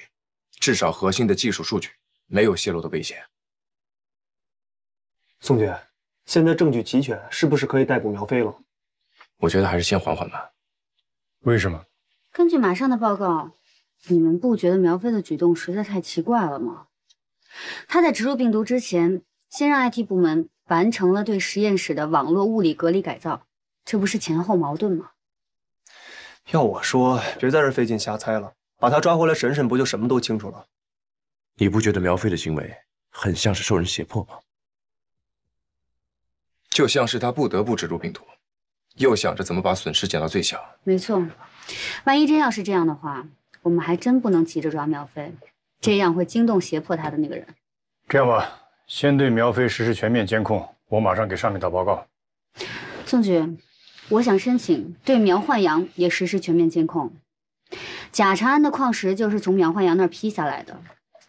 至少核心的技术数据没有泄露的危险。宋局，现在证据齐全，是不是可以逮捕苗飞了？我觉得还是先缓缓吧。为什么？根据马上的报告，你们不觉得苗飞的举动实在太奇怪了吗？他在植入病毒之前，先让 IT 部门完成了对实验室的网络物理隔离改造，这不是前后矛盾吗？要我说，别在这费劲瞎猜了，把他抓回来审审，不就什么都清楚了？你不觉得苗飞的行为很像是受人胁迫吗？就像是他不得不植入病毒，又想着怎么把损失减到最小。没错，万一真要是这样的话，我们还真不能急着抓苗飞，这样会惊动胁迫他的那个人。这样吧，先对苗飞实施全面监控，我马上给上面打报告。宋局，我想申请对苗焕阳也实施全面监控。贾长安的矿石就是从苗焕阳那儿批下来的，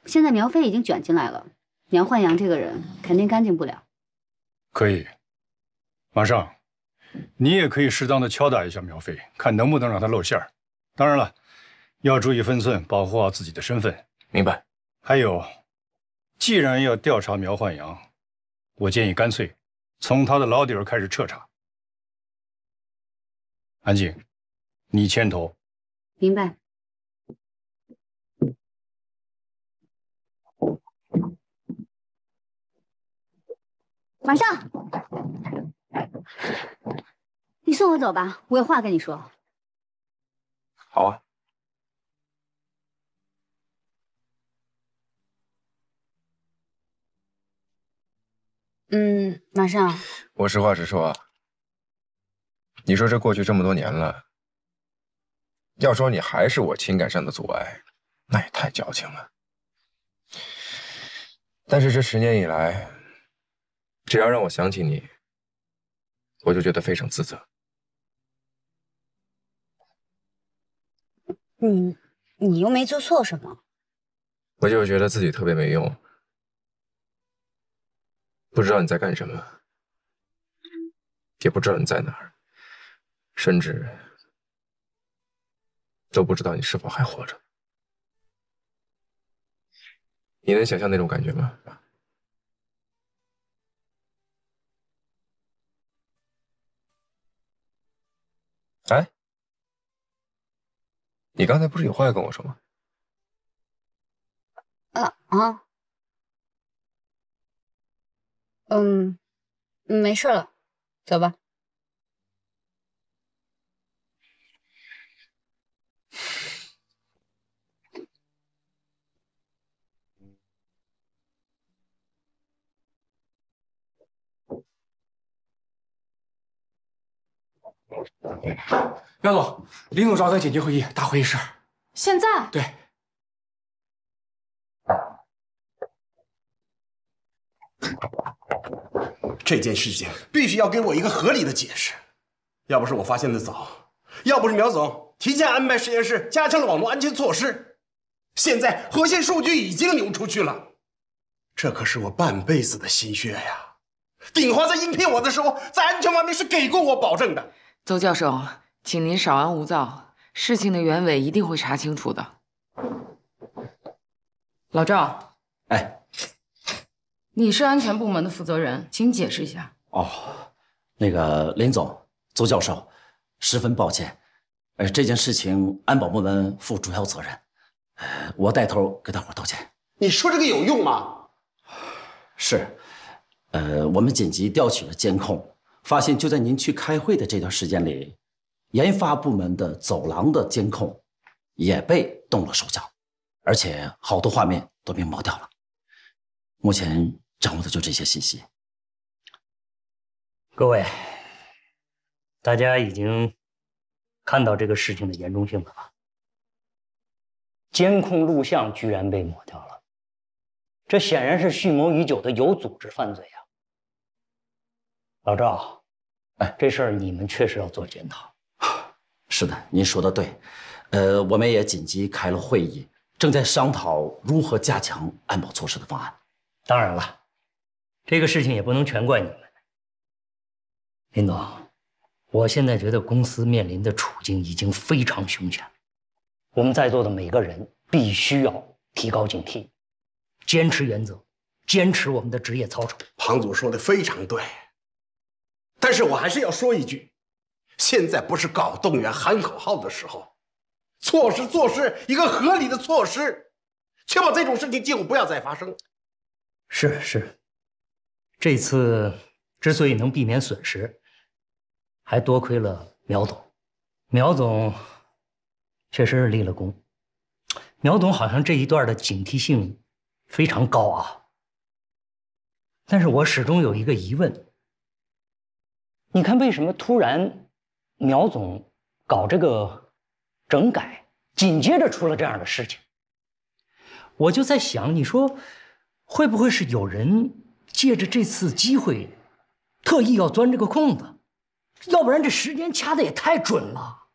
现在苗飞已经卷进来了，苗焕阳这个人肯定干净不了。可以，马上，你也可以适当的敲打一下苗飞，看能不能让他露馅儿。当然了，要注意分寸，保护好自己的身份。明白。还有，既然要调查苗焕阳，我建议干脆从他的老底儿开始彻查。安静，你牵头。明白。马上，你送我走吧，我有话跟你说。好啊。马上。我实话实说啊，你说这过去这么多年了，要说你还是我情感上的阻碍，那也太矫情了。但是这10年以来，只要让我想起你，我就觉得非常自责。你又没做错什么。我就觉得自己特别没用，不知道你在干什么，也不知道你在哪儿，甚至都不知道你是否还活着。你能想象那种感觉吗？哎，你刚才不是有话要跟我说吗？没事了，走吧。苗总，林总召开紧急会议，大会议室。现在？对。这件事情必须要给我一个合理的解释，要不是我发现的早，要不是苗总提前安排实验室加强了网络安全措施，现在核心数据已经流出去了，这可是我半辈子的心血呀！鼎华在应聘我的时候，在安全方面是给过我保证的。邹教授，请您稍安勿躁，事情的原委一定会查清楚的。老赵，哎，你是安全部门的负责人，请解释一下。哦，那个林总、邹教授，十分抱歉，这件事情安保部门负主要责任，我带头给大伙道歉。你说这个有用吗？是，我们紧急调取了监控，发现就在您去开会的这段时间里，研发部门的走廊的监控也被动了手脚，而且好多画面都被抹掉了。目前掌握的就这些信息。各位，大家已经看到这个事情的严重性了吧？监控录像居然被抹掉了，这显然是蓄谋已久的有组织犯罪啊！老赵，这事儿你们确实要做检讨。是的，您说的对，我们也紧急开了会议，正在商讨如何加强安保措施的方案。当然了，这个事情也不能全怪你们。林总，我现在觉得公司面临的处境已经非常凶险，我们在座的每个人必须要提高警惕，坚持原则，坚持我们的职业操守。庞总说的非常对，但是我还是要说一句，现在不是搞动员喊口号的时候，做事一个合理的措施，确保这种事情今后不要再发生。是，这次之所以能避免损失，还多亏了苗总。苗总确实是立了功，苗总好像这一段的警惕性非常高啊。但是我始终有一个疑问，你看为什么突然苗总搞这个整改，紧接着出了这样的事情？我就在想，你说会不会是有人借着这次机会，特意要钻这个空子？要不然这时间掐的也太准了。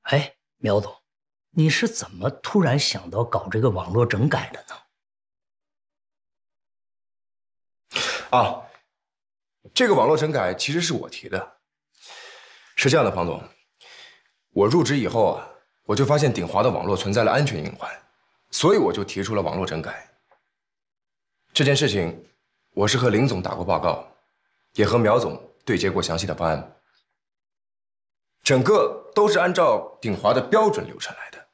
哎，苗总，你是怎么突然想到搞这个网络整改的呢？这个网络整改其实是我提的。是这样的，庞总，我入职以后我就发现鼎华的网络存在了安全隐患，所以我就提出了网络整改。这件事情，我是和林总打过报告，也和苗总对接过详细的方案，整个都是按照鼎华的标准流程来的。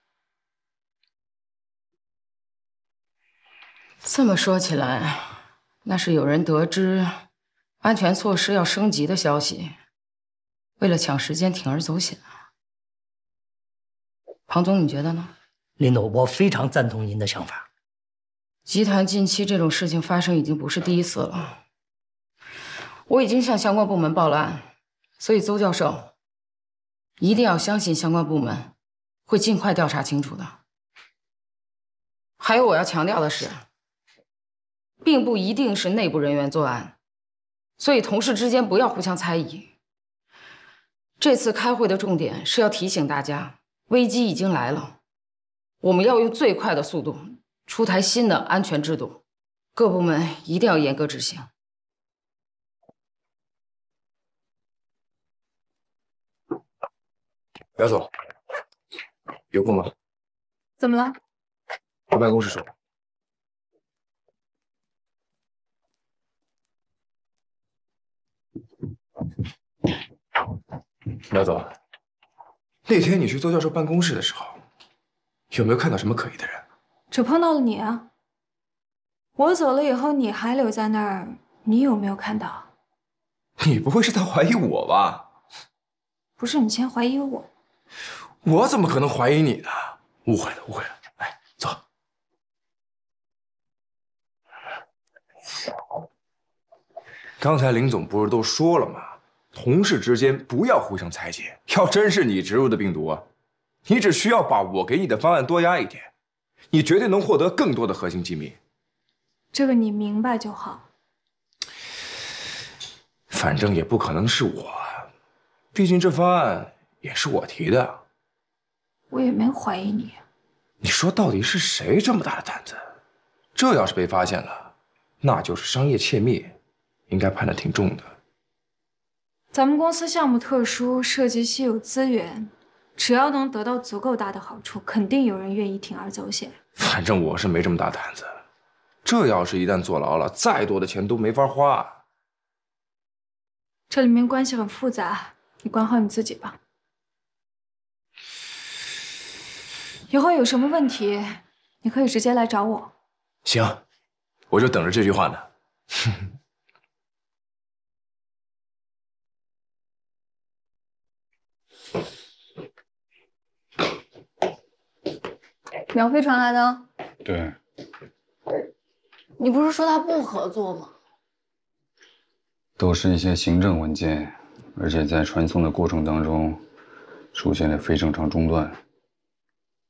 这么说起来，那是有人得知安全措施要升级的消息，为了抢时间铤而走险啊。庞总，你觉得呢？林总，我非常赞同您的想法。集团近期这种事情发生已经不是第一次了，我已经向相关部门报了案，所以邹教授一定要相信相关部门会尽快调查清楚的。还有我要强调的是，并不一定是内部人员作案，所以同事之间不要互相猜疑。这次开会的重点是要提醒大家，危机已经来了，我们要用最快的速度出台新的安全制度，各部门一定要严格执行。苗总，有空吗？怎么了？回办公室说。苗总，那天你去邹教授办公室的时候，有没有看到什么可疑的人？只碰到了你啊！我走了以后，你还留在那儿，你有没有看到？你不会是在怀疑我吧？不是你先怀疑我，我怎么可能怀疑你呢？误会了，误会了。来，走。刚才林总不是都说了吗？同事之间不要互相猜忌。要真是你植入的病毒啊，你只需要把我给你的方案多压一点，你绝对能获得更多的核心机密。这个你明白就好。反正也不可能是我，毕竟这方案也是我提的。我也没怀疑你。你说到底是谁这么大的胆子？这要是被发现了，那就是商业窃密，应该判得挺重的。咱们公司项目特殊，涉及稀有资源，只要能得到足够大的好处，肯定有人愿意铤而走险。反正我是没这么大胆子。这要是一旦坐牢了，再多的钱都没法花。这里面关系很复杂，你管好你自己吧。以后有什么问题，你可以直接来找我。行，我就等着这句话呢。苗飞传来的。对，你不是说他不合作吗？都是一些行政文件，而且在传送的过程当中出现了非正常中断。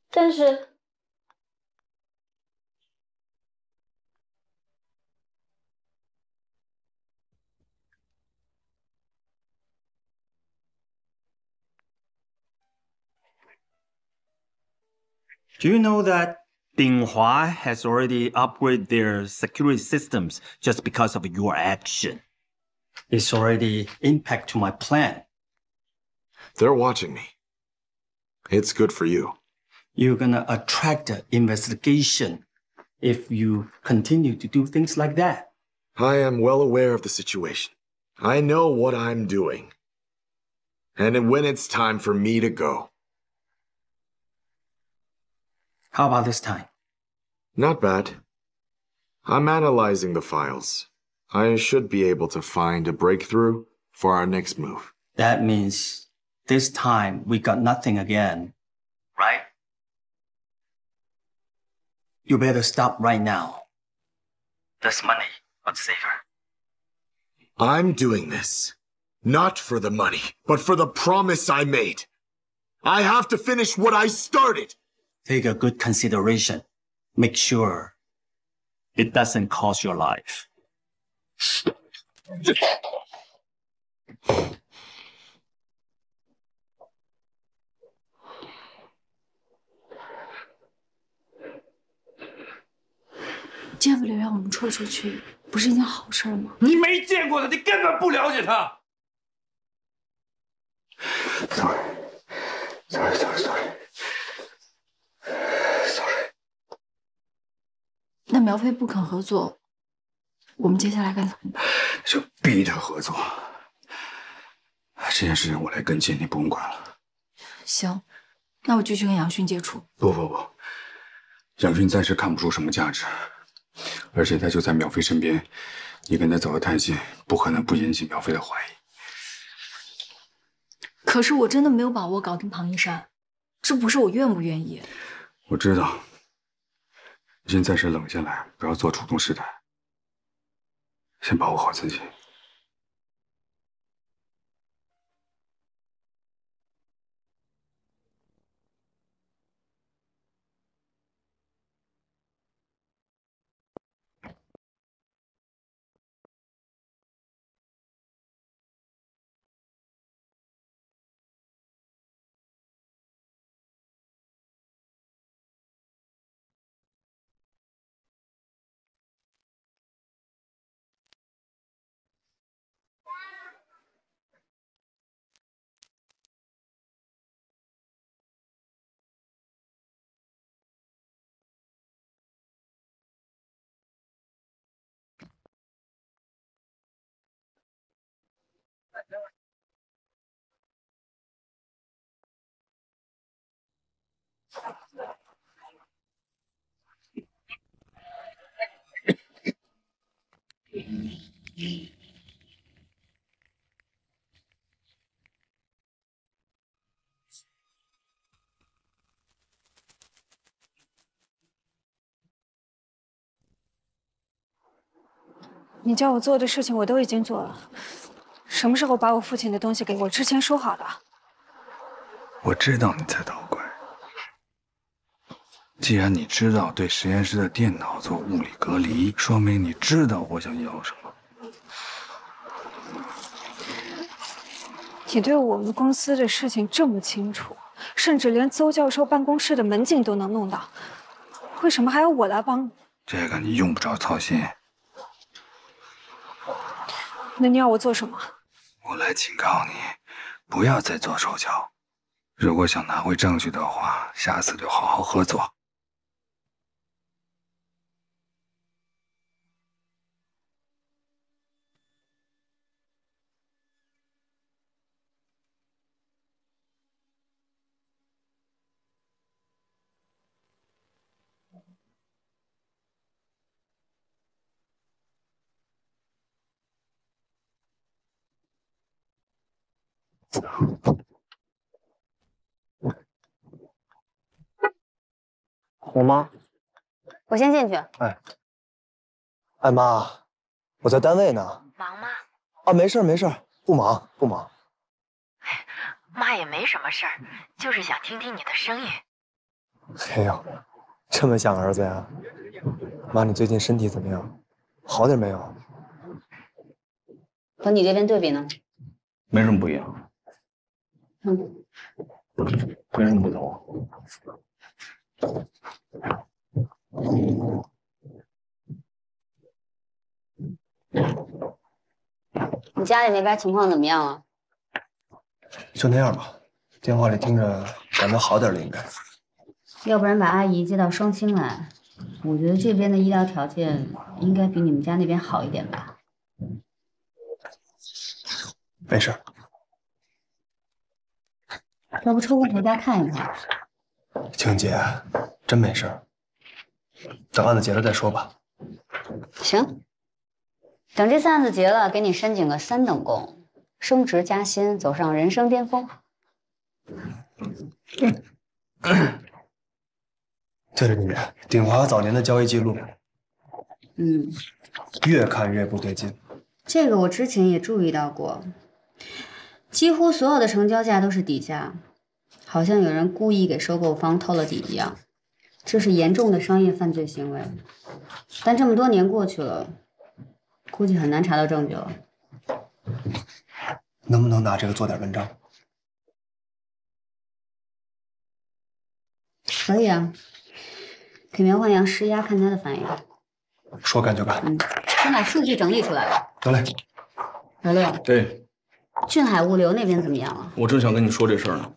但是。Do you know that Dinghua has already upgraded their security systems just because of your action? It's already impact to my plan. They're watching me. It's good for you. You're gonna attract an investigation if you continue to do things like that. I am well aware of the situation. I know what I'm doing. And when it's time for me to go. How about this time? Not bad. I'm analyzing the files. I should be able to find a breakthrough for our next move. That means this time we got nothing again, right? You better stop right now. That's money, but safer. I'm doing this, not for the money, but for the promise I made. I have to finish what I started. Take a good consideration. Make sure it doesn't cost your life. 杰弗里让我们撤出去，不是一件好事吗？你没见过他，你根本不了解他。Sorry. 那苗飞不肯合作，我们接下来该怎么办？就逼他合作。这件事情我来跟进，你不用管了。行，那我继续跟杨勋接触。不，杨勋暂时看不出什么价值，而且他就在苗飞身边，你跟他走得太近，不可能不引起苗飞的怀疑。可是我真的没有把握搞定庞一山，这不是我愿不愿意。我知道，你先暂时冷下来，不要做主动试探，先保护好自己。你叫我做的事情我都已经做了，什么时候把我父亲的东西给我？之前说好的。我知道你在捣鬼。既然你知道对实验室的电脑做物理隔离，说明你知道我想要什么。你对我们公司的事情这么清楚，甚至连邹教授办公室的门禁都能弄到，为什么还要我来帮你？这个你用不着操心。那你要我做什么？我来警告你，不要再做手脚。如果想拿回证据的话，下次就好好合作。我妈，我先进去。哎妈，我在单位呢。忙吗？啊，没事没事，不忙不忙。妈也没什么事儿，就是想听听你的声音。哎呦，这么想儿子呀？妈，你最近身体怎么样？好点没有？和你这边对比呢？没什么不一样。没什么不同。你家里那边情况怎么样啊？就那样吧，电话里听着感觉好点了，应该。要不然把阿姨接到双清来，我觉得这边的医疗条件应该比你们家那边好一点吧。没事。要不抽空回家看一看？青姐，真没事，等案子结了再说吧。行，等这次案子结了，给你申请个3等功，升职加薪，走上人生巅峰。对了，你鼎华早年的交易记录，越看越不对劲。这个我之前也注意到过，几乎所有的成交价都是底价，好像有人故意给收购方透了底一样，这是严重的商业犯罪行为。但这么多年过去了，估计很难查到证据了。能不能拿这个做点文章？可以啊，给苗焕阳施压，看他的反应。说干就干。先把数据整理出来了。得嘞。老六，对，俊海物流那边怎么样了？我正想跟你说这事儿呢。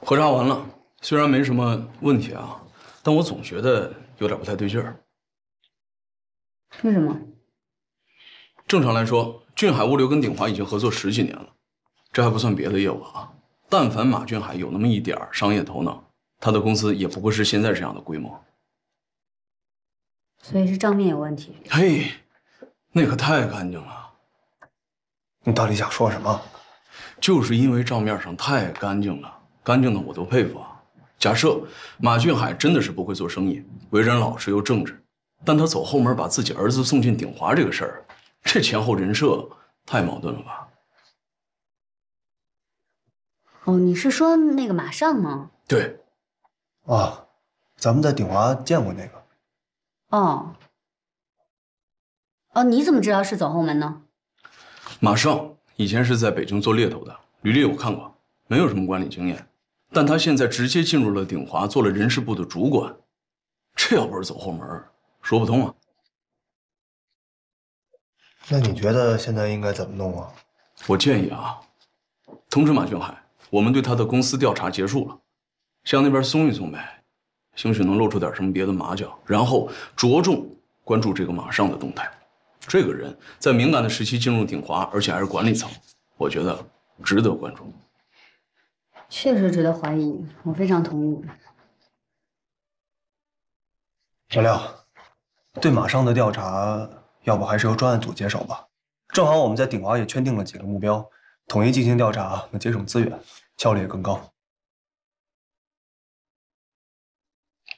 核查完了，虽然没什么问题啊，但我总觉得有点不太对劲儿。为什么？正常来说，俊海物流跟鼎华已经合作10几年了，这还不算别的业务啊。但凡马俊海有那么一点商业头脑，他的公司也不会是现在这样的规模。所以是账面有问题。嘿，那可太干净了。你到底想说什么？就是因为账面上太干净了，干净的我都佩服啊。假设马俊海真的是不会做生意，为人老实又正直，但他走后门把自己儿子送进鼎华这个事儿，这前后人设太矛盾了吧？哦，你是说那个马上吗？对。啊，咱们在鼎华见过那个。哦。哦，你怎么知道是走后门呢？马上以前是在北京做猎头的，履历我看过，没有什么管理经验，但他现在直接进入了鼎华，做了人事部的主管，这要不是走后门，说不通啊。那你觉得现在应该怎么弄啊？我建议啊，通知马俊海，我们对他的公司调查结束了，向那边松一松呗，兴许能露出点什么别的马脚，然后着重关注这个马上的动态。这个人在敏感的时期进入鼎华，而且还是管理层，我觉得值得关注。确实值得怀疑，我非常同意。老廖，对马上的调查，要不还是由专案组接手吧？正好我们在鼎华也圈定了几个目标，统一进行调查，能节省资源，效率也更高。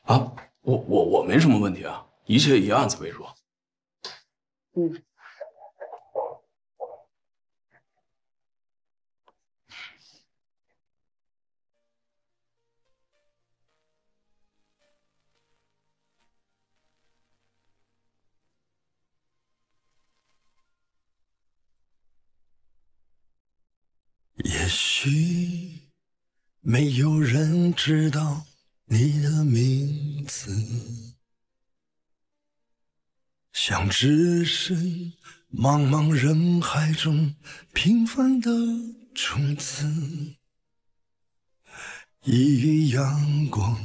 啊，我没什么问题啊，一切以案子为主。嗯。也许没有人知道你的名字，像只身茫茫人海中平凡的种子，一遇阳光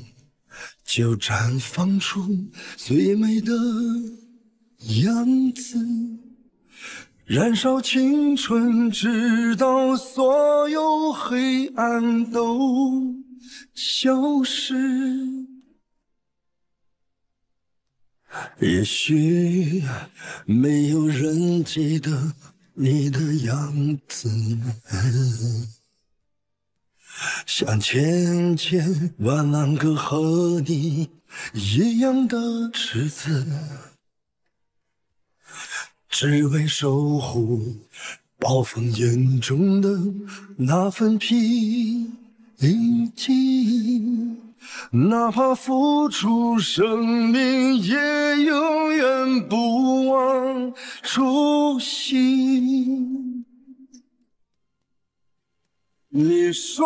就绽放出最美的样子，燃烧青春，直到所有黑暗都消失。也许没有人记得你的样子，像千千万万个和你一样的赤子，只为守护暴风眼中的那份平静，哪怕付出生命，也永远不忘初心。你说